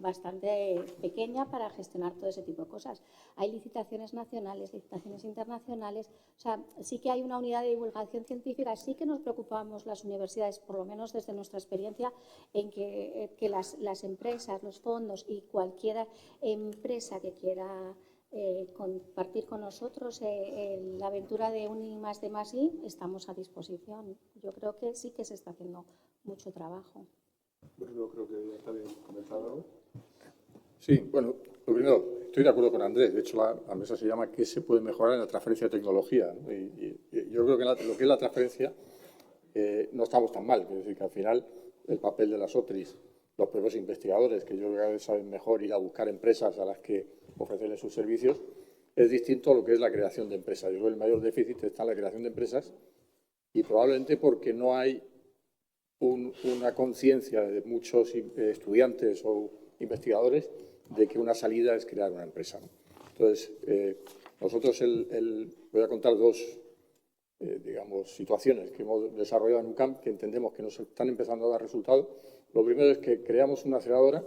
S4: bastante pequeña para gestionar todo ese tipo de cosas. Hay licitaciones nacionales, licitaciones internacionales, o sea, sí que hay una unidad de divulgación científica, sí que nos preocupamos las universidades, por lo menos desde nuestra experiencia, en que las empresas, los fondos y cualquier empresa que quiera compartir con nosotros la aventura de un I+D+I, estamos a disposición. Yo creo que sí que se está haciendo mucho trabajo.
S11: Bruno, creo que está bien comenzado.
S6: Sí, bueno, lo primero, estoy de acuerdo con Andrés. De hecho, la mesa se llama ¿qué se puede mejorar en la transferencia de tecnología? ¿No? Y yo creo que lo que es la transferencia no estamos tan mal. Es decir, que al final el papel de las OTRIs, los propios investigadores, que yo creo que cada vez saben mejor ir a buscar empresas a las que ofrecerles sus servicios, es distinto a lo que es la creación de empresas. Yo creo que el mayor déficit está en la creación de empresas y probablemente porque no hay una conciencia de muchos estudiantes o investigadores de que una salida es crear una empresa, ¿no? Entonces, nosotros voy a contar dos digamos, situaciones que hemos desarrollado en UCAM que entendemos que nos están empezando a dar resultados. Lo primero es que creamos una aceleradora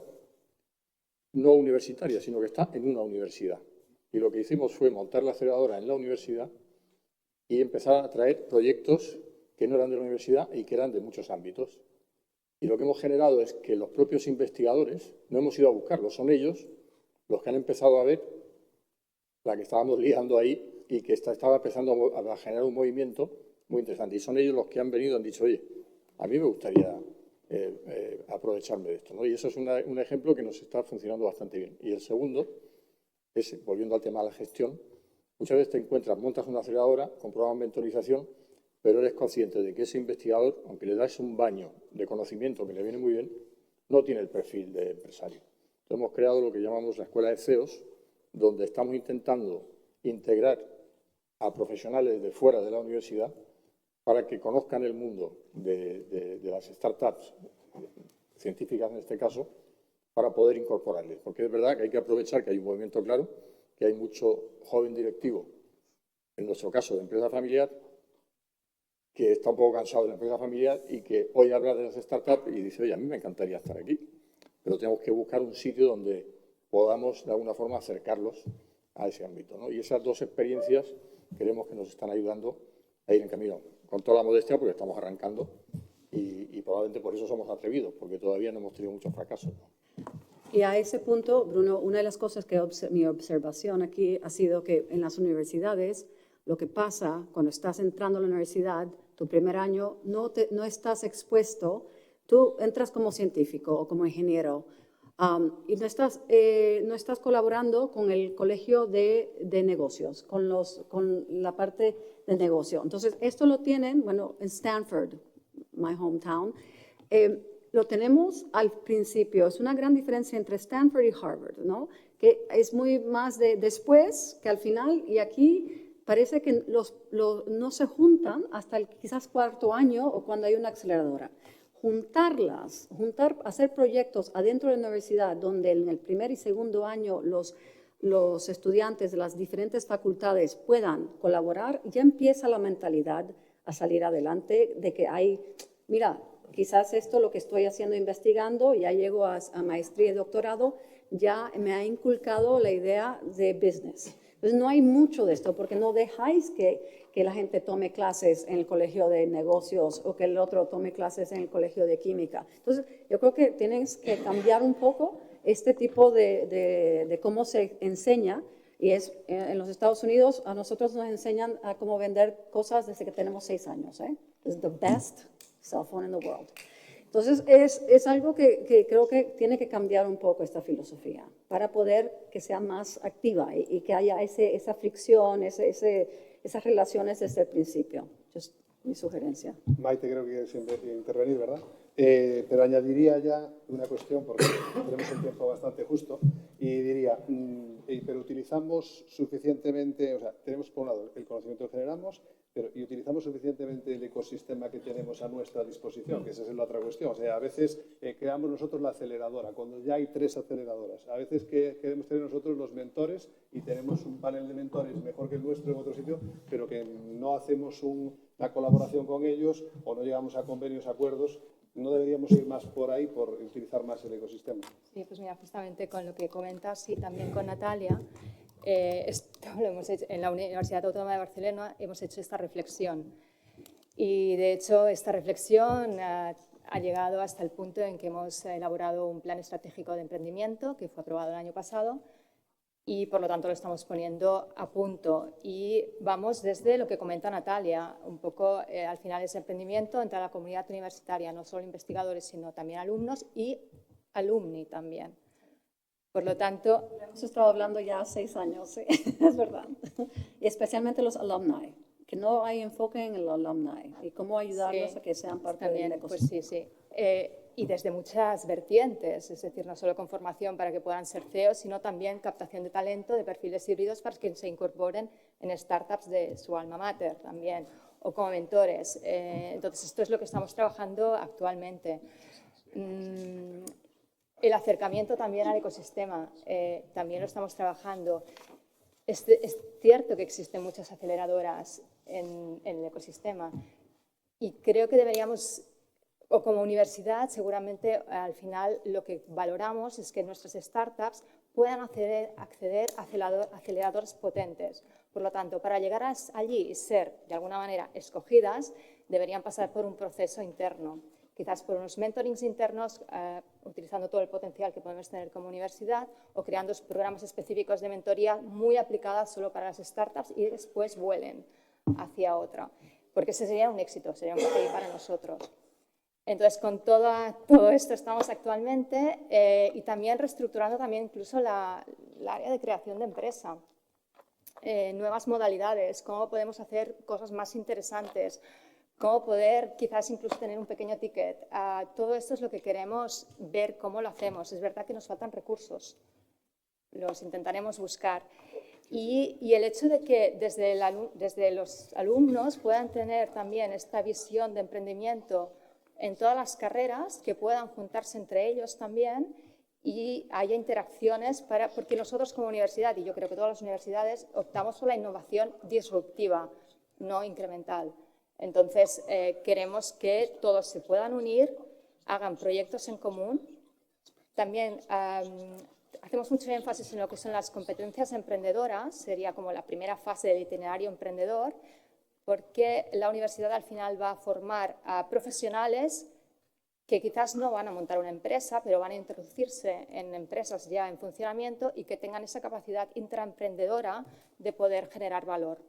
S6: no universitaria, sino que está en una universidad. Y lo que hicimos fue montar la aceleradora en la universidad y empezar a traer proyectos que no eran de la universidad y que eran de muchos ámbitos. Y lo que hemos generado es que los propios investigadores, no hemos ido a buscarlos, son ellos los que han empezado a ver la que estábamos liando ahí y que estaba empezando a generar un movimiento muy interesante. Y son ellos los que han venido y han dicho, oye, a mí me gustaría aprovecharme de esto, ¿no? Y eso es un ejemplo que nos está funcionando bastante bien. Y el segundo es, volviendo al tema de la gestión, muchas veces te encuentras, montas una aceleradora con programa de mentorización, pero eres consciente de que ese investigador, aunque le das un baño de conocimiento que le viene muy bien, no tiene el perfil de empresario. Entonces hemos creado lo que llamamos la escuela de CEOs, donde estamos intentando integrar a profesionales de fuera de la universidad para que conozcan el mundo de las startups científicas en este caso, para poder incorporarles. Porque es verdad que hay que aprovechar que hay un movimiento claro, que hay mucho joven directivo, en nuestro caso de empresa familiar, que está un poco cansado de la empresa familiar y que hoy habla de las startups y dice, oye, a mí me encantaría estar aquí, pero tenemos que buscar un sitio donde podamos de alguna forma acercarlos a ese ámbito, ¿no? Y esas dos experiencias creemos que nos están ayudando a ir en camino, con toda la modestia, porque estamos arrancando y probablemente por eso somos atrevidos, porque todavía no hemos tenido muchos fracasos, ¿no?
S3: Y a ese punto, Bruno, una de las cosas que mi observación aquí ha sido que en las universidades lo que pasa cuando estás entrando a la universidad, tu primer año, no estás expuesto, tú entras como científico o como ingeniero y no estás colaborando con el colegio de negocios, con la parte de negocio. Entonces, esto lo tienen, bueno, en Stanford, my hometown, lo tenemos al principio. Es una gran diferencia entre Stanford y Harvard, ¿no? Que es muy más de después que al final, y aquí parece que no se juntan hasta el quizás cuarto año o cuando hay una aceleradora. Hacer proyectos adentro de la universidad donde en el primer y segundo año los estudiantes de las diferentes facultades puedan colaborar, ya empieza la mentalidad a salir adelante de que hay, mira, quizás esto lo que estoy haciendo investigando, ya llego a maestría y doctorado, ya me ha inculcado la idea de business. Entonces no hay mucho de esto porque no dejáis que la gente tome clases en el colegio de negocios o que el otro tome clases en el colegio de química. Entonces yo creo que tienes que cambiar un poco este tipo de cómo se enseña. Y es en los Estados Unidos a nosotros nos enseñan a cómo vender cosas desde que tenemos 6 años, ¿eh? Es the best cell phone in the world. Entonces, es algo que creo que tiene que cambiar un poco esta filosofía para poder que sea más activa y que haya esa fricción, esas relaciones desde el principio. Es mi sugerencia.
S11: Maite, creo que quieres intervenir, ¿verdad? Pero añadiría ya una cuestión, porque tenemos el tiempo bastante justo, y diría, pero utilizamos suficientemente, o sea, tenemos por un lado el conocimiento que generamos, y utilizamos suficientemente el ecosistema que tenemos a nuestra disposición, que esa es la otra cuestión. O sea, a veces creamos nosotros la aceleradora, cuando ya hay 3 aceleradoras. A veces queremos tener nosotros los mentores y tenemos un panel de mentores mejor que el nuestro en otro sitio, pero que no hacemos una colaboración con ellos o no llegamos a convenios, acuerdos. ¿No deberíamos ir más por ahí, por utilizar más el ecosistema?
S5: Sí, pues mira, justamente con lo que comentas y también con Natalia, esto lo hemos hecho en la Universidad Autónoma de Barcelona, hemos hecho esta reflexión. Y de hecho, esta reflexión ha llegado hasta el punto en que hemos elaborado un plan estratégico de emprendimiento que fue aprobado el año pasado, y por lo tanto lo estamos poniendo a punto. Y vamos desde lo que comenta Natalia, un poco al final ese emprendimiento entre la comunidad universitaria, no solo investigadores, sino también alumnos y alumni también. Por lo tanto...
S3: Hemos estado hablando ya 6 años, sí, es verdad. Y especialmente los alumni, que no hay enfoque en el alumni y cómo ayudarlos a que sean parte del ecosistema.
S5: Pues sí, sí. Y desde muchas vertientes, es decir, no solo con formación para que puedan ser CEOs, sino también captación de talento, de perfiles híbridos para que se incorporen en startups de su alma mater también, o como mentores. Entonces, esto es lo que estamos trabajando actualmente. El acercamiento también al ecosistema, también lo estamos trabajando. Es cierto que existen muchas aceleradoras en el ecosistema y creo que deberíamos, o como universidad, seguramente al final lo que valoramos es que nuestras startups puedan acceder a aceleradores potentes. Por lo tanto, para llegar allí y ser de alguna manera escogidas, deberían pasar por un proceso interno. Quizás por unos mentorings internos, utilizando todo el potencial que podemos tener como universidad, o creando programas específicos de mentoría muy aplicadas solo para las startups y después vuelen hacia otra. Porque ese sería un éxito, sería un KPI para nosotros. Entonces, con todo esto estamos actualmente y también reestructurando también incluso la área de creación de empresa. Nuevas modalidades, cómo podemos hacer cosas más interesantes, cómo poder quizás incluso tener un pequeño ticket. Todo esto es lo que queremos ver cómo lo hacemos. Es verdad que nos faltan recursos, los intentaremos buscar. Y el hecho de que desde los alumnos puedan tener también esta visión de emprendimiento en todas las carreras, que puedan juntarse entre ellos también y haya interacciones, porque nosotros como universidad, y yo creo que todas las universidades, optamos por la innovación disruptiva, no incremental. Entonces, queremos que todos se puedan unir, hagan proyectos en común. También hacemos mucho énfasis en lo que son las competencias emprendedoras, sería como la primera fase del itinerario emprendedor, porque la universidad al final va a formar a profesionales que quizás no van a montar una empresa, pero van a introducirse en empresas ya en funcionamiento y que tengan esa capacidad intraemprendedora de poder generar valor.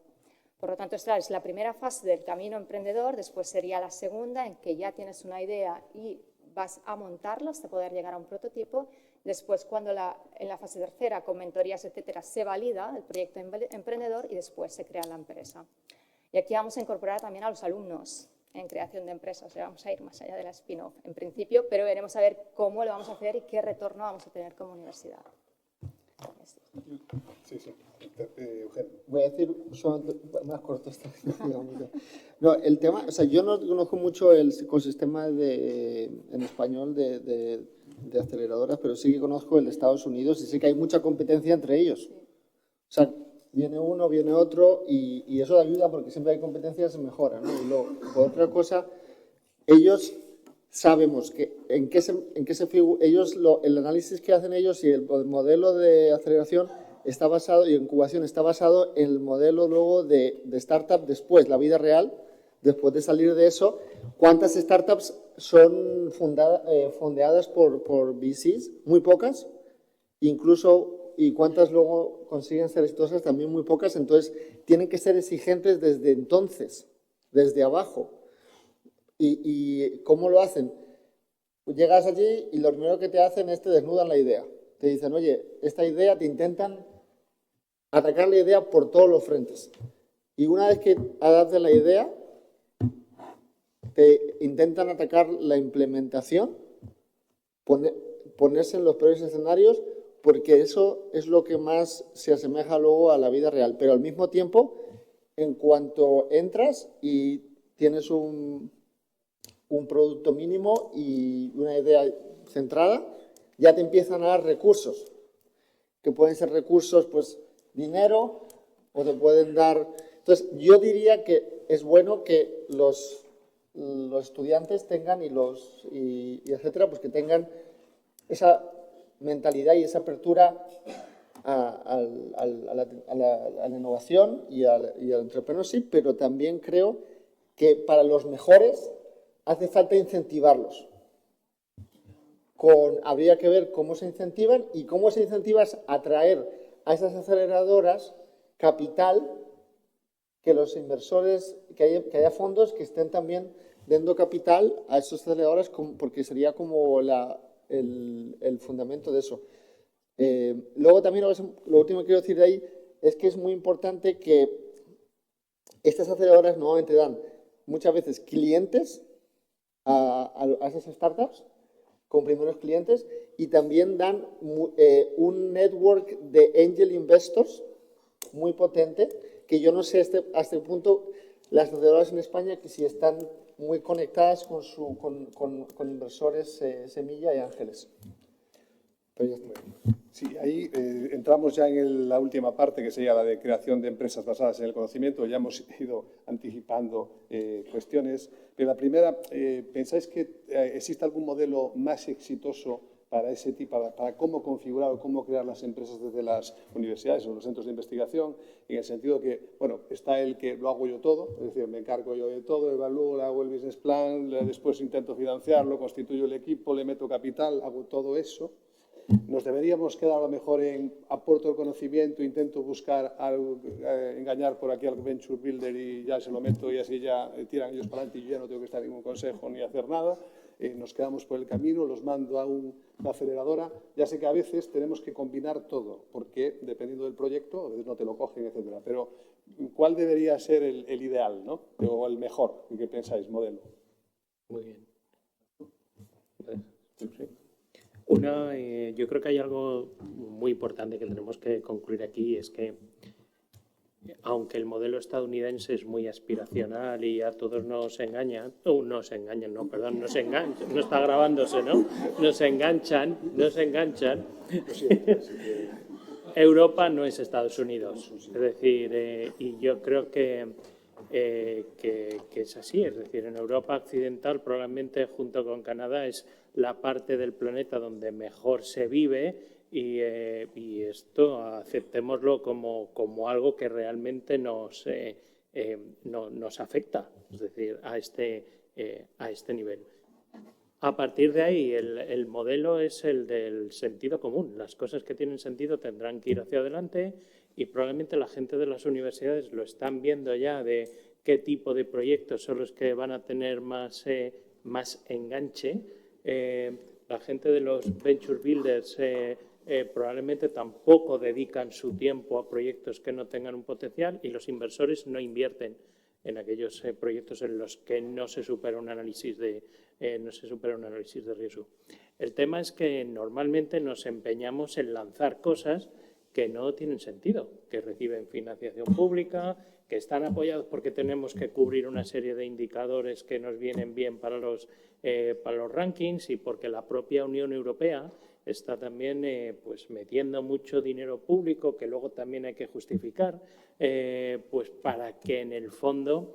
S5: Por lo tanto, esta es la primera fase del camino emprendedor, después sería la segunda en que ya tienes una idea y vas a montarla hasta poder llegar a un prototipo. Después, cuando en la fase tercera, con mentorías, etcétera, se valida el proyecto emprendedor y después se crea la empresa. Y aquí vamos a incorporar también a los alumnos en creación de empresas. O sea, vamos a ir más allá de la spin-off en principio, pero veremos a ver cómo lo vamos a hacer y qué retorno vamos a tener como universidad.
S11: Sí, sí. Eugenio.
S9: Voy a decir más corto esta vez. No, el tema, o sea, yo no conozco mucho el ecosistema en español de aceleradoras, pero sí que conozco el de Estados Unidos y sé que hay mucha competencia entre ellos. O sea, viene uno, viene otro y eso ayuda porque siempre hay competencia, se mejora, ¿no? Y luego, por otra cosa, ellos sabemos que el análisis que hacen ellos y el modelo de aceleración está basado, y incubación está basado en el modelo luego de startup después, la vida real, después de salir de eso, cuántas startups son fondeadas por VCs, muy pocas, incluso, y cuántas luego consiguen ser exitosas, también muy pocas, entonces tienen que ser exigentes desde entonces, desde abajo. ¿Y cómo lo hacen? Pues llegas allí y lo primero que te hacen es te desnudan la idea. Te dicen, oye, esta idea, te intentan atacar la idea por todos los frentes. Y una vez que adapten la idea, te intentan atacar la implementación, ponerse en los peores escenarios, porque eso es lo que más se asemeja luego a la vida real. Pero al mismo tiempo, en cuanto entras y tienes un producto mínimo y una idea centrada, ya te empiezan a dar recursos, que pueden ser recursos, pues, dinero, o te pueden dar... Entonces, yo diría que es bueno que los estudiantes tengan y etcétera, pues que tengan esa mentalidad y esa apertura a la innovación y al entrepreneurship, pero también creo que para los mejores hace falta incentivarlos. Habría que ver cómo se incentivan y cómo se incentiva es atraer a esas aceleradoras capital, que los inversores, que haya fondos que estén también dando capital a esos aceleradores, porque sería como el fundamento de eso. Luego también lo último que quiero decir de ahí es que es muy importante que estas aceleradoras normalmente dan muchas veces clientes a esas startups, con primeros clientes, y también dan un network de angel investors muy potente, que yo no sé hasta el punto las aceleradoras en España que si están muy conectadas con inversores semilla y ángeles. Pero ya está.
S11: Sí, ahí entramos ya en la última parte, que sería la de creación de empresas basadas en el conocimiento. Ya hemos ido anticipando cuestiones, pero la primera, ¿pensáis que existe algún modelo más exitoso para ese tipo, para cómo configurar o cómo crear las empresas desde las universidades o los centros de investigación, en el sentido que, bueno, está el que lo hago yo todo, es decir, me encargo yo de todo, evalúo, hago el business plan, después intento financiarlo, constituyo el equipo, le meto capital, hago todo eso? Nos deberíamos quedar a lo mejor en aporto el conocimiento, intento buscar algo, engañar por aquí al venture builder y ya se lo meto y así ya tiran ellos para adelante y yo ya no tengo que estar en ningún consejo ni hacer nada. Nos quedamos por el camino, los mando a una aceleradora. Ya sé que a veces tenemos que combinar todo, porque dependiendo del proyecto, a veces no te lo cogen, etcétera. Pero ¿cuál debería ser el ideal, ¿no? O el mejor? ¿Qué pensáis, modelo?
S8: Muy bien. Sí. Yo creo que hay algo muy importante que tenemos que concluir aquí, es que aunque el modelo estadounidense es muy aspiracional y a todos nos engañan, no está grabándose, ¿no? Nos enganchan. Europa no es Estados Unidos, es decir, y yo creo que es así, es decir, en Europa occidental probablemente junto con Canadá es la parte del planeta donde mejor se vive y esto aceptémoslo como algo que realmente nos afecta, es decir, a este nivel. A partir de ahí, el modelo es el del sentido común. Las cosas que tienen sentido tendrán que ir hacia adelante y probablemente la gente de las universidades lo están viendo ya de qué tipo de proyectos son los que van a tener más enganche. La gente de los venture builders probablemente tampoco dedican su tiempo a proyectos que no tengan un potencial y los inversores no invierten en aquellos proyectos en los que no se supera un análisis de riesgo. El tema es que normalmente nos empeñamos en lanzar cosas que no tienen sentido, que reciben financiación pública, que están apoyados porque tenemos que cubrir una serie de indicadores que nos vienen bien para los rankings y porque la propia Unión Europea está también pues metiendo mucho dinero público que luego también hay que justificar pues para que en el fondo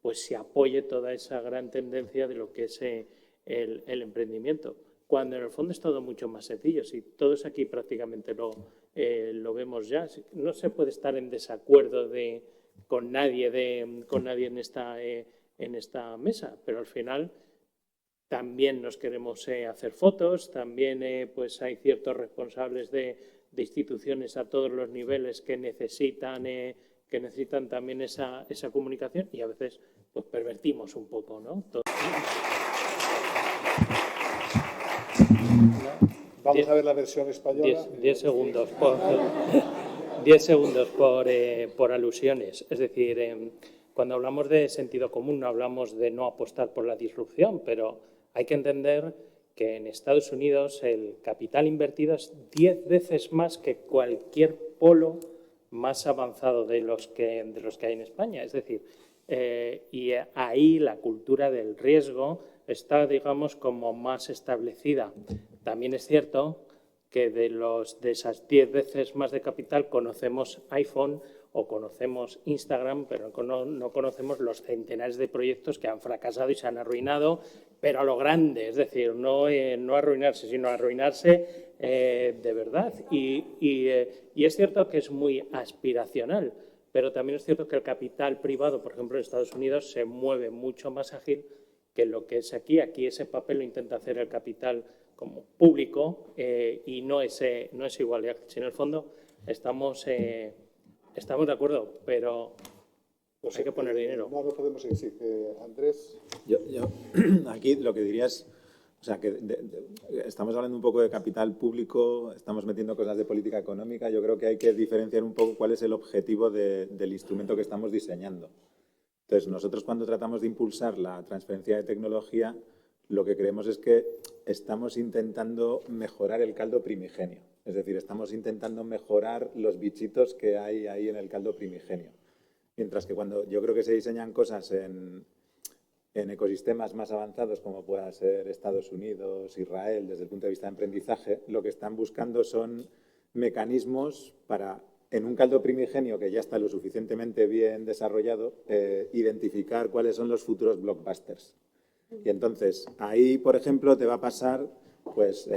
S8: pues se apoye toda esa gran tendencia de lo que es el emprendimiento. Cuando en el fondo es todo mucho más sencillo. Si todos aquí prácticamente lo vemos ya, no se puede estar en desacuerdo con nadie en esta mesa, pero al final también nos queremos hacer fotos, también pues hay ciertos responsables de instituciones a todos los niveles que necesitan también esa comunicación y a veces pues pervertimos un poco, ¿no?
S11: Vamos a ver la versión española.
S8: 10 segundos por alusiones. Es decir, cuando hablamos de sentido común no hablamos de no apostar por la disrupción, pero hay que entender que en Estados Unidos el capital invertido es 10 veces más que cualquier polo más avanzado de los que hay en España. Es decir, y ahí la cultura del riesgo está, digamos, como más establecida. También es cierto que de esas 10 veces más de capital conocemos iPhone o conocemos Instagram, pero no conocemos los centenares de proyectos que han fracasado y se han arruinado, pero a lo grande, es decir, no arruinarse, sino arruinarse de verdad. Y es cierto que es muy aspiracional, pero también es cierto que el capital privado, por ejemplo, en Estados Unidos, se mueve mucho más ágil que lo que es aquí. Aquí ese papel lo intenta hacer el capital como público y no es igual. Si en el fondo estamos de acuerdo, pero hay que poner dinero.
S11: No podemos decir. Andrés.
S10: Yo aquí lo que diría es, o sea, que estamos hablando un poco de capital público, estamos metiendo cosas de política económica. Yo creo que hay que diferenciar un poco cuál es el objetivo del instrumento que estamos diseñando. Entonces, nosotros cuando tratamos de impulsar la transferencia de tecnología, lo que creemos es que estamos intentando mejorar el caldo primigenio. Es decir, estamos intentando mejorar los bichitos que hay ahí en el caldo primigenio. Mientras que cuando yo creo que se diseñan cosas en ecosistemas más avanzados, como pueda ser Estados Unidos, Israel, desde el punto de vista de emprendizaje, lo que están buscando son mecanismos para, en un caldo primigenio que ya está lo suficientemente bien desarrollado, identificar cuáles son los futuros blockbusters. Y entonces, ahí, por ejemplo, te va a pasar pues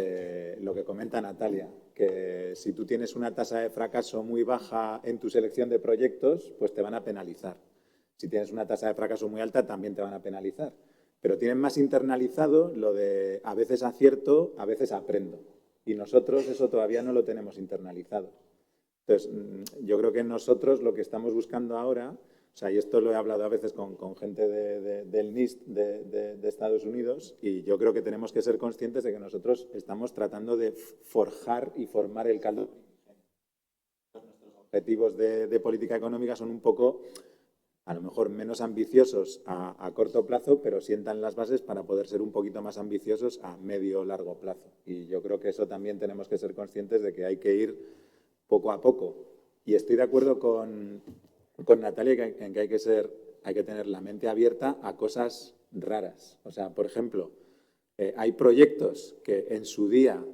S10: lo que comenta Natalia, que si tú tienes una tasa de fracaso muy baja en tu selección de proyectos, pues te van a penalizar. Si tienes una tasa de fracaso muy alta, también te van a penalizar. Pero tienen más internalizado lo de a veces acierto, a veces aprendo. Y nosotros eso todavía no lo tenemos internalizado. Entonces, yo creo que nosotros lo que estamos buscando ahora, o sea, y esto lo he hablado a veces con gente del NIST de Estados Unidos, y yo creo que tenemos que ser conscientes de que nosotros estamos tratando de forjar y formar el caldo. Nuestros objetivos de política económica son un poco, a lo mejor menos ambiciosos a corto plazo, pero sientan las bases para poder ser un poquito más ambiciosos a medio o largo plazo. Y yo creo que eso también tenemos que ser conscientes de que hay que ir poco a poco. Y estoy de acuerdo con Natalia en que hay que tener la mente abierta a cosas raras. O sea, por ejemplo, hay proyectos que en su día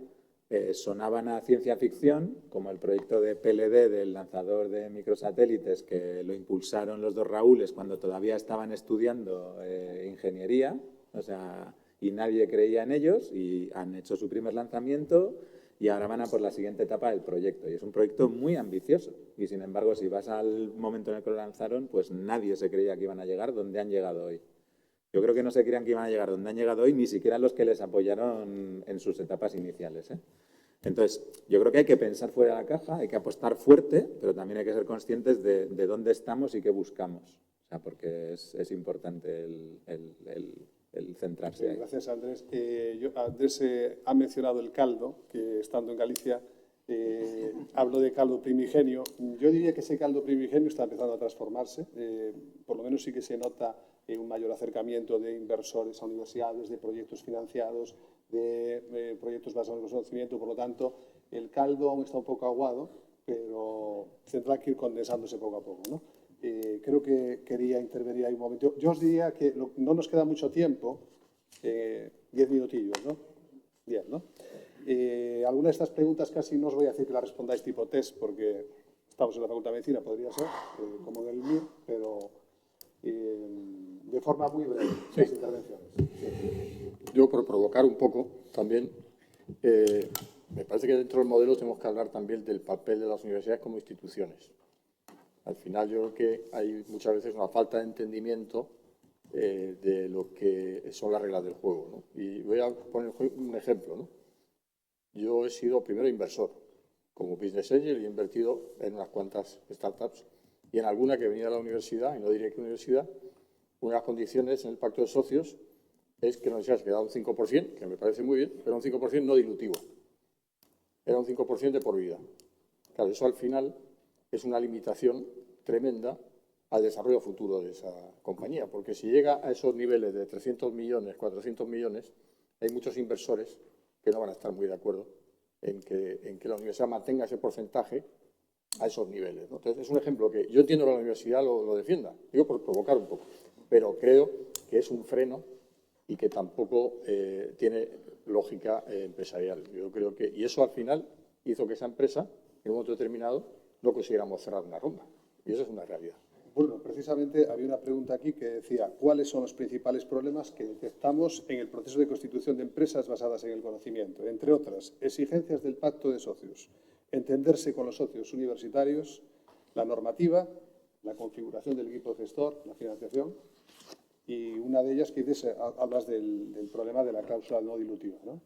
S10: sonaban a ciencia ficción, como el proyecto de PLD del lanzador de microsatélites, que lo impulsaron los dos Raúles cuando todavía estaban estudiando ingeniería, o sea, y nadie creía en ellos, y han hecho su primer lanzamiento y ahora van a por la siguiente etapa del proyecto. Y es un proyecto muy ambicioso. Y sin embargo, si vas al momento en el que lo lanzaron, pues nadie se creía que iban a llegar donde han llegado hoy. Yo creo que no se creían que iban a llegar donde han llegado hoy, ni siquiera los que les apoyaron en sus etapas iniciales, ¿eh? Entonces, yo creo que hay que pensar fuera de la caja, hay que apostar fuerte, pero también hay que ser conscientes de dónde estamos y qué buscamos. O sea, porque es importante el centrarse ahí.
S11: Gracias, Andrés. Andrés ha mencionado el caldo, que estando en Galicia hablo de caldo primigenio. Yo diría que ese caldo primigenio está empezando a transformarse. Por lo menos sí que se nota un mayor acercamiento de inversores a universidades, de proyectos financiados, de proyectos basados en el conocimiento. Por lo tanto, el caldo aún está un poco aguado, pero tendrá que ir condensándose poco a poco, ¿no? Creo que quería intervenir ahí un momento. Yo os diría que no nos queda mucho tiempo, 10 minutillos, ¿no? 10, ¿no? Algunas de estas preguntas casi no os voy a decir que las respondáis tipo test, porque estamos en la Facultad de Medicina, podría ser, como en el MIR, pero de forma muy breve, las intervenciones. Sí.
S6: Yo, por provocar un poco, también, me parece que dentro del modelo tenemos que hablar también del papel de las universidades como instituciones. Al final yo creo que hay muchas veces una falta de entendimiento de lo que son las reglas del juego, ¿no? Y voy a poner un ejemplo, ¿no? Yo he sido primero inversor como business angel y he invertido en unas cuantas startups y en alguna que venía de la universidad, y no diré qué universidad, una de las condiciones en el pacto de socios es que la universidad se quedaba un 5%, que me parece muy bien, pero un 5% no dilutivo. Era un 5% de por vida. Claro, eso al final es una limitación tremenda al desarrollo futuro de esa compañía, porque si llega a esos niveles de 300 millones, 400 millones, hay muchos inversores que no van a estar muy de acuerdo en que la universidad mantenga ese porcentaje a esos niveles, ¿no? Entonces, es un ejemplo que yo entiendo que la universidad lo defienda, digo por provocar un poco, pero creo que es un freno y que tampoco tiene lógica empresarial. Yo creo que, y eso al final hizo que esa empresa, en un momento determinado, no consiguiéramos cerrar una ronda. Y eso es una realidad.
S11: Bueno, precisamente había una pregunta aquí que decía ¿cuáles son los principales problemas que detectamos en el proceso de constitución de empresas basadas en el conocimiento? Entre otras, exigencias del pacto de socios, entenderse con los socios universitarios, la normativa, la configuración del equipo gestor, la financiación, y una de ellas que dices, hablas del problema de la cláusula no dilutiva, ¿no?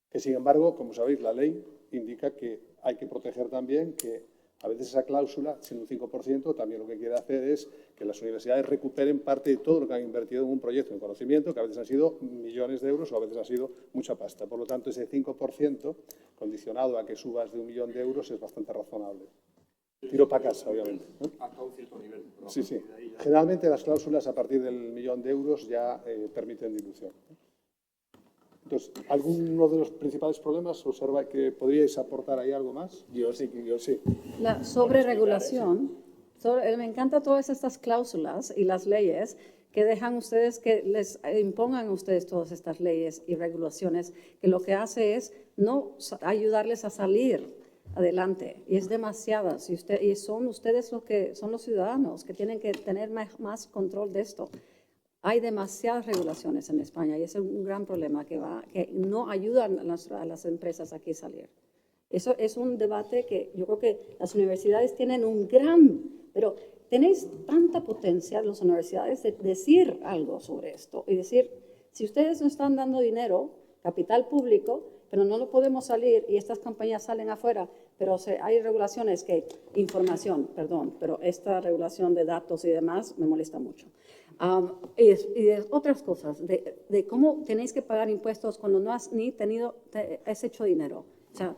S11: Que sin embargo, como sabéis, la ley indica que hay que proteger también que a veces esa cláusula, siendo un 5%, también lo que quiere hacer es que las universidades recuperen parte de todo lo que han invertido en un proyecto de conocimiento, que a veces han sido millones de euros o a veces ha sido mucha pasta. Por lo tanto, ese 5%, condicionado a que subas de 1 millón de euros, es bastante razonable. Tiro para casa, obviamente, ¿no?
S6: Hasta un cierto nivel.
S11: Sí, sí. Generalmente las cláusulas a partir del 1 millón de euros ya permiten dilución. Entonces, ¿alguno de los principales problemas observa que podríais aportar ahí algo más?
S7: Yo sí.
S3: La sobreregulación, me encantan todas estas cláusulas y las leyes que dejan ustedes, que les impongan a ustedes todas estas leyes y regulaciones, que lo que hace es no ayudarles a salir adelante. Y es demasiadas. Y son ustedes los que son los ciudadanos que tienen que tener más control de esto. Hay demasiadas regulaciones en España y ese es un gran problema que no ayudan a las empresas aquí a salir. Eso es un debate que yo creo que las universidades tienen pero tenéis tanta potencia las universidades de decir algo sobre esto y decir, si ustedes nos están dando dinero, capital público, pero no lo podemos salir y estas compañías salen afuera, pero hay regulaciones pero esta regulación de datos y demás me molesta mucho. Y de otras cosas, de cómo tenéis que pagar impuestos cuando no has has hecho dinero. O sea,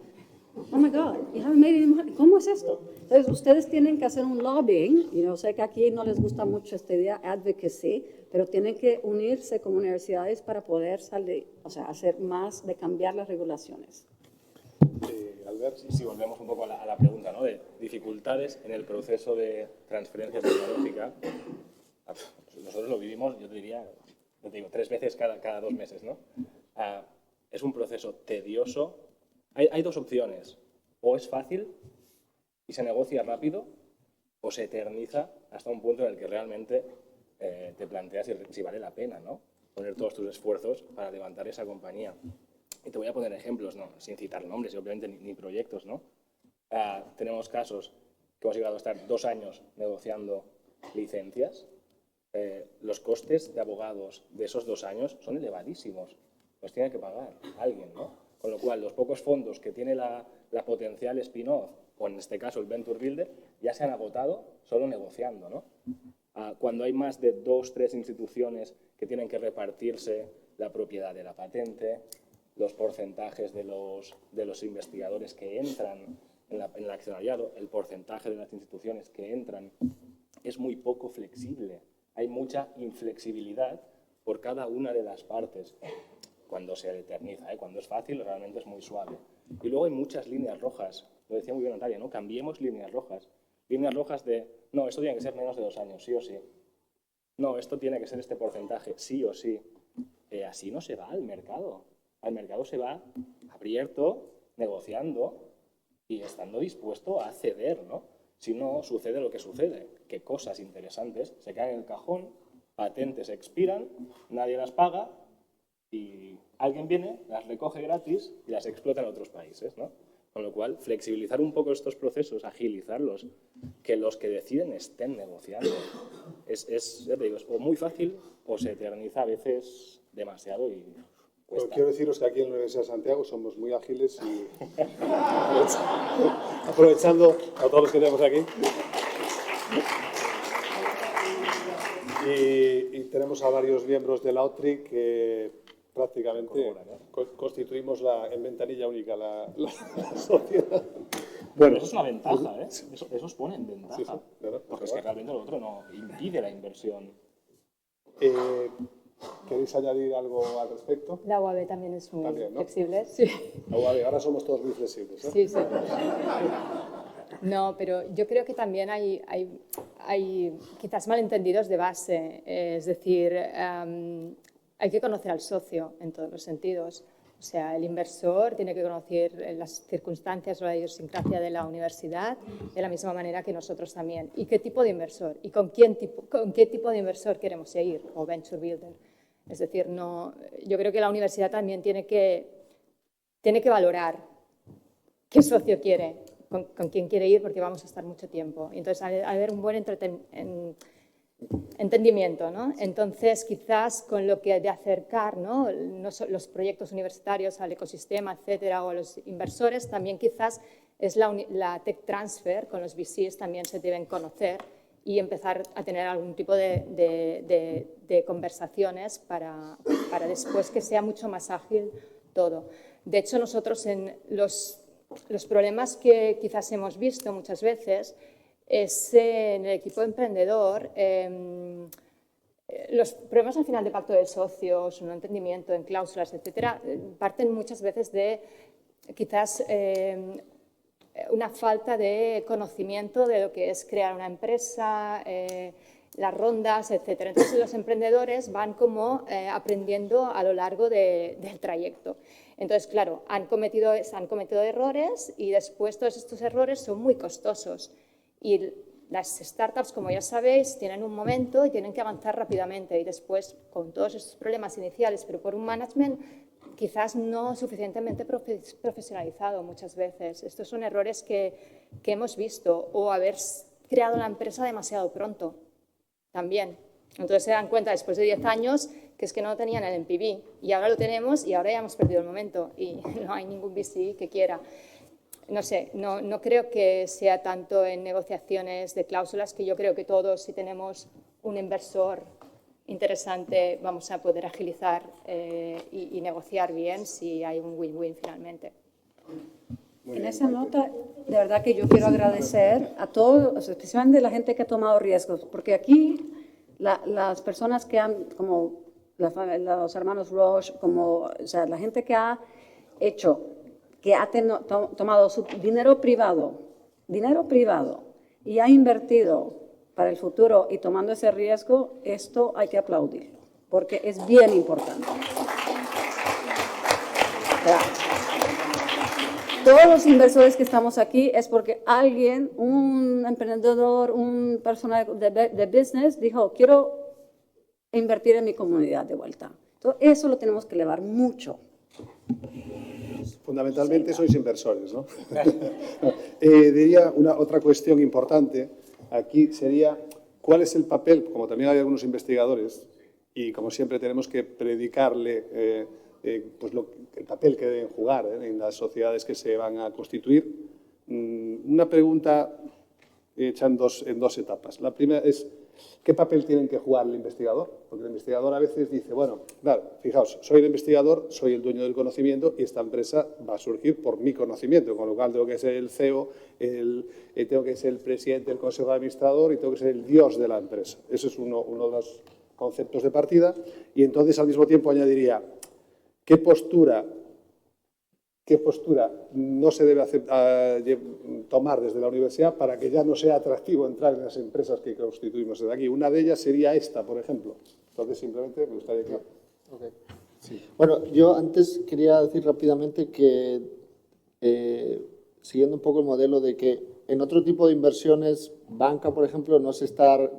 S3: oh my God, you haven't made any money. ¿Cómo es esto? Entonces, ustedes tienen que hacer un lobbying, sé que aquí no les gusta mucho esta idea, advocacy, pero tienen que unirse con universidades para poder hacer más de cambiar las regulaciones.
S11: Albert.
S7: Si volvemos un poco a la pregunta, ¿no? De dificultades en el proceso de transferencia tecnológica. Nosotros lo vivimos, yo te digo, 3 veces cada 2 meses, ¿no? Es un proceso tedioso. Hay 2 opciones. O es fácil y se negocia rápido, o se eterniza hasta un punto en el que realmente te planteas si vale la pena, ¿no? Poner todos tus esfuerzos para levantar esa compañía. Y te voy a poner ejemplos, ¿no? Sin citar nombres y obviamente ni proyectos, ¿no? Tenemos casos que hemos llegado a estar 2 años negociando licencias. Los costes de abogados de esos 2 años son elevadísimos. Los tiene que pagar alguien, ¿no? Con lo cual, los pocos fondos que tiene la potencial spin-off, o en este caso el Venture Builder, ya se han agotado solo negociando, ¿no? Cuando hay más de 2, 3 instituciones que tienen que repartirse la propiedad de la patente, los porcentajes de los investigadores que entran en el accionariado, el porcentaje de las instituciones que entran, es muy poco flexible. Hay mucha inflexibilidad por cada una de las partes cuando se eterniza, cuando es fácil realmente es muy suave. Y luego hay muchas líneas rojas, lo decía muy bien Natalia, ¿no? Cambiemos líneas rojas de, no, esto tiene que ser menos de 2 años, sí o sí. No, esto tiene que ser este porcentaje, sí o sí. Así no se va al mercado. Al mercado se va abierto, negociando y estando dispuesto a ceder, ¿no? Si no, sucede lo que sucede, que cosas interesantes se caen en el cajón, patentes expiran, nadie las paga y alguien viene, las recoge gratis y las explota en otros países, ¿no? Con lo cual, flexibilizar un poco estos procesos, agilizarlos, que los que deciden estén negociando. Ya te digo, es o muy fácil o se eterniza a veces demasiado y
S11: Bueno, quiero deciros que aquí en la Universidad de Santiago somos muy ágiles y aprovechando a todos los que tenemos aquí. Y tenemos a varios miembros de la OTRI que prácticamente constituimos en ventanilla única la sociedad.
S7: Bueno, eso es una ventaja, ¿eh? Eso os pone en ventaja.
S11: Sí, claro,
S7: porque es que realmente lo otro no impide la inversión.
S11: ¿Queréis añadir algo al respecto?
S5: La UAB también es muy
S11: También, ¿no?
S5: flexible. Sí.
S11: La UAB, ahora somos todos muy flexibles, ¿eh?
S5: Sí, sí. No, pero yo creo que también hay quizás malentendidos de base. Es decir, hay que conocer al socio en todos los sentidos. O sea, el inversor tiene que conocer las circunstancias o la idiosincrasia de la universidad de la misma manera que nosotros también. ¿Y qué tipo de inversor? ¿Y con qué tipo de inversor queremos ir? O Venture Builder. Es decir, yo creo que la universidad también tiene que valorar qué socio quiere, con quién quiere ir, porque vamos a estar mucho tiempo. Y entonces, ha de haber un buen entendimiento, ¿no? Entonces, quizás con lo que de acercar, ¿no? Los proyectos universitarios al ecosistema, etcétera, o a los inversores, también quizás es la tech transfer, con los VCs también se deben conocer y empezar a tener algún tipo de conversaciones para después que sea mucho más ágil todo. De hecho, nosotros en los problemas que quizás hemos visto muchas veces es en el equipo emprendedor, los problemas al final de pacto de socios, un entendimiento en cláusulas, etcétera, parten muchas veces de quizás una falta de conocimiento de lo que es crear una empresa, las rondas, etcétera. Entonces los emprendedores van como aprendiendo a lo largo del trayecto. Entonces, claro, han cometido errores y después todos estos errores son muy costosos. Y las startups, como ya sabéis, tienen un momento y tienen que avanzar rápidamente y después, con todos estos problemas iniciales, pero por un management quizás no suficientemente profesionalizado muchas veces. Estos son errores que hemos visto, o haber creado la empresa demasiado pronto también. Entonces se dan cuenta después de 10 años que es que no tenían el NPV y ahora lo tenemos y ahora ya hemos perdido el momento y no hay ningún VC que quiera. No sé, no creo que sea tanto en negociaciones de cláusulas, que yo creo que todos, si tenemos un inversor interesante, vamos a poder agilizar y negociar bien si hay un win-win finalmente.
S3: En esa nota, de verdad que yo quiero agradecer a todos, especialmente la gente que ha tomado riesgos, porque aquí las personas que han, como los hermanos Roche, como, o sea, la gente que ha hecho, que ha tomado su dinero privado y ha invertido para el futuro y tomando ese riesgo, esto hay que aplaudirlo, porque es bien importante. Todos los inversores que estamos aquí es porque alguien, un emprendedor, una persona de business dijo, quiero invertir en mi comunidad de vuelta. Entonces, eso lo tenemos que elevar mucho.
S11: Fundamentalmente sois inversores, ¿no? Diría otra cuestión importante aquí sería cuál es el papel, como también hay algunos investigadores, y como siempre tenemos que predicarle pues el papel que deben jugar en las sociedades que se van a constituir. Una pregunta hecha en dos etapas. La primera es, ¿qué papel tienen que jugar el investigador? Porque el investigador a veces dice, bueno, claro, fijaos, soy el investigador, soy el dueño del conocimiento y esta empresa va a surgir por mi conocimiento, con lo cual tengo que ser el CEO, tengo que ser el presidente del consejo de administrador y tengo que ser el dios de la empresa. Ese es uno de los conceptos de partida. Y entonces, al mismo tiempo, añadiría, ¿qué postura no se debe tomar desde la universidad para que ya no sea atractivo entrar en las empresas que constituimos desde aquí? Una de ellas sería esta, por ejemplo. Entonces, simplemente me gustaría que...
S9: Okay. Sí. Bueno, yo antes quería decir rápidamente que, siguiendo un poco el modelo de que en otro tipo de inversiones, banca, por ejemplo, no se está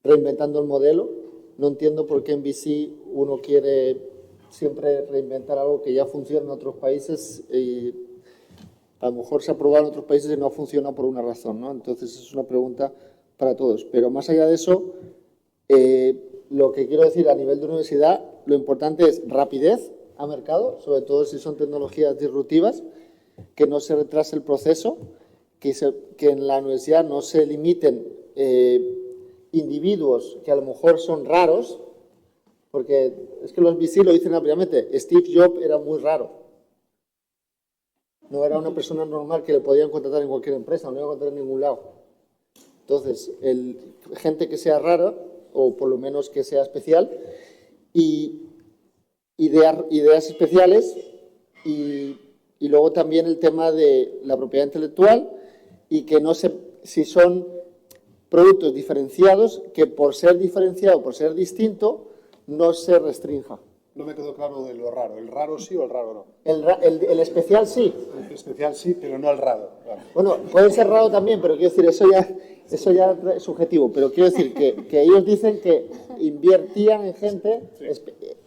S9: reinventando el modelo. No entiendo por qué en VC uno quiere siempre reinventar algo que ya funciona en otros países y a lo mejor se ha probado en otros países y no ha funcionado por una razón, ¿no? Entonces es una pregunta para todos. Pero más allá de eso, lo que quiero decir a nivel de universidad, lo importante es rapidez a mercado, sobre todo si son tecnologías disruptivas, que no se retrase el proceso, que en la universidad no se limiten individuos que a lo mejor son raros, porque es que los VC lo dicen ampliamente. Steve Jobs era muy raro. No era una persona normal que le podían contratar en cualquier empresa, no le iban a contratar en ningún lado. Entonces, gente que sea rara, o por lo menos que sea especial, y ideas especiales, y luego también el tema de la propiedad intelectual, y que no sé si son productos diferenciados, que por ser diferenciado, por ser distinto, no se restrinja.
S11: No me quedó claro de lo raro. ¿El raro sí o el raro no?
S9: El especial sí.
S11: El especial sí, pero no el raro. Claro.
S9: Bueno, puede ser raro también, pero quiero decir, eso ya es subjetivo. Pero quiero decir que ellos dicen que invertían en gente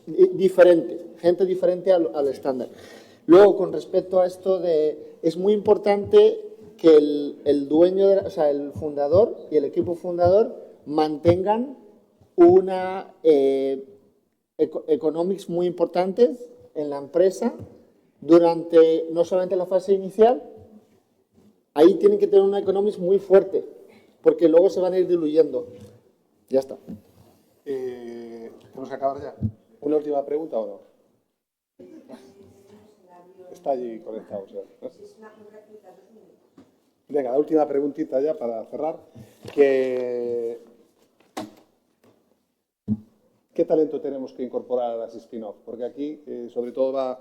S9: diferente, gente diferente al estándar. Luego, con respecto a esto es muy importante que el dueño, o sea, el fundador y el equipo fundador mantengan una economics muy importantes en la empresa durante no solamente la fase inicial, ahí tienen que tener una economics muy fuerte, porque luego se van a ir diluyendo. Ya está.
S11: ¿Tenemos que acabar ya? ¿Una última pregunta o no? Está allí conectado. Venga, la última preguntita ya para cerrar. ¿Qué talento tenemos que incorporar a las spin-off? Porque aquí, sobre todo, va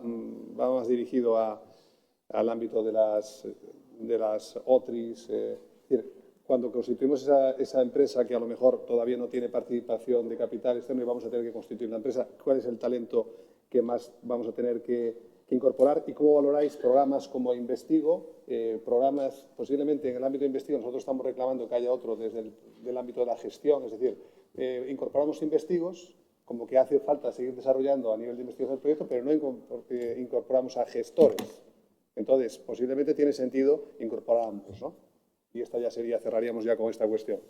S11: más dirigido al ámbito de las OTRIs. Es decir, cuando constituimos esa empresa que a lo mejor todavía no tiene participación de capital externo y vamos a tener que constituir la empresa, ¿cuál es el talento que más vamos a tener que incorporar? ¿Y cómo valoráis programas como Investigo? Programas, posiblemente en el ámbito de Investigo, nosotros estamos reclamando que haya otro desde el ámbito de la gestión, es decir, incorporamos Investigos, como que hace falta seguir desarrollando a nivel de investigación del proyecto, pero no incorporamos a gestores. Entonces, posiblemente tiene sentido incorporar a ambos, ¿no? Y esta ya sería, cerraríamos ya con esta cuestión.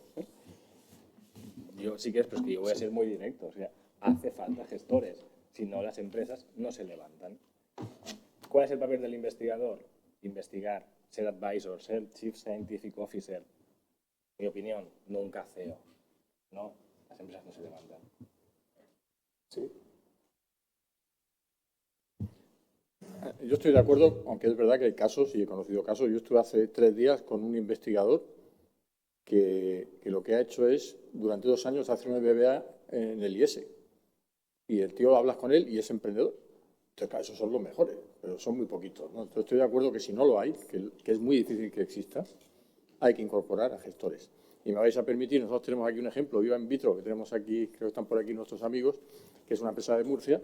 S7: Yo sí que es, pues que yo voy a ser muy directo. O sea, hace falta gestores. Si no, las empresas no se levantan. ¿Cuál es el papel del investigador? Investigar, ser advisor, ser Chief Scientific Officer. En mi opinión, nunca CEO. No, las empresas no se levantan.
S11: Sí.
S6: Yo estoy de acuerdo, aunque es verdad que hay casos, y he conocido casos. Yo estuve hace 3 días con un investigador que lo que ha hecho es, durante 2 años, hacer un MBA en el IES. Y el tío, hablas con él y es emprendedor. Entonces, claro, esos son los mejores, pero son muy poquitos, ¿no? Entonces, estoy de acuerdo que si no lo hay, que es muy difícil que exista, hay que incorporar a gestores. Y me vais a permitir, nosotros tenemos aquí un ejemplo, Viva In Vitro, que tenemos aquí, creo que están por aquí nuestros amigos, que es una empresa de Murcia.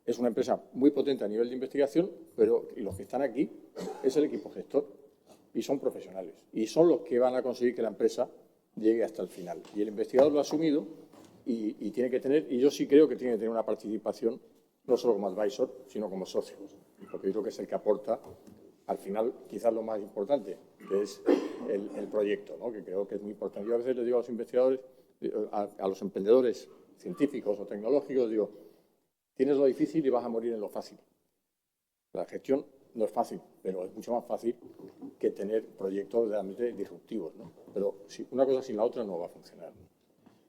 S6: Es una empresa muy potente a nivel de investigación, pero y los que están aquí es el equipo gestor y son profesionales. Y son los que van a conseguir que la empresa llegue hasta el final. Y el investigador lo ha asumido y tiene que tener, y yo sí creo que tiene que tener una participación, no solo como advisor, sino como socio. Porque yo creo que es el que aporta, al final, quizás lo más importante, que es el proyecto, ¿no? Que creo que es muy importante. Yo a veces les digo a los investigadores, a los emprendedores científicos o tecnológicos, digo, tienes lo difícil y vas a morir en lo fácil. La gestión no es fácil, pero es mucho más fácil que tener proyectos realmente disruptivos, ¿no? Pero una cosa sin la otra no va a funcionar.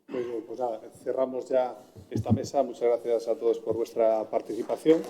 S11: Muy bien, pues nada, cerramos ya esta mesa. Muchas gracias a todos por vuestra participación.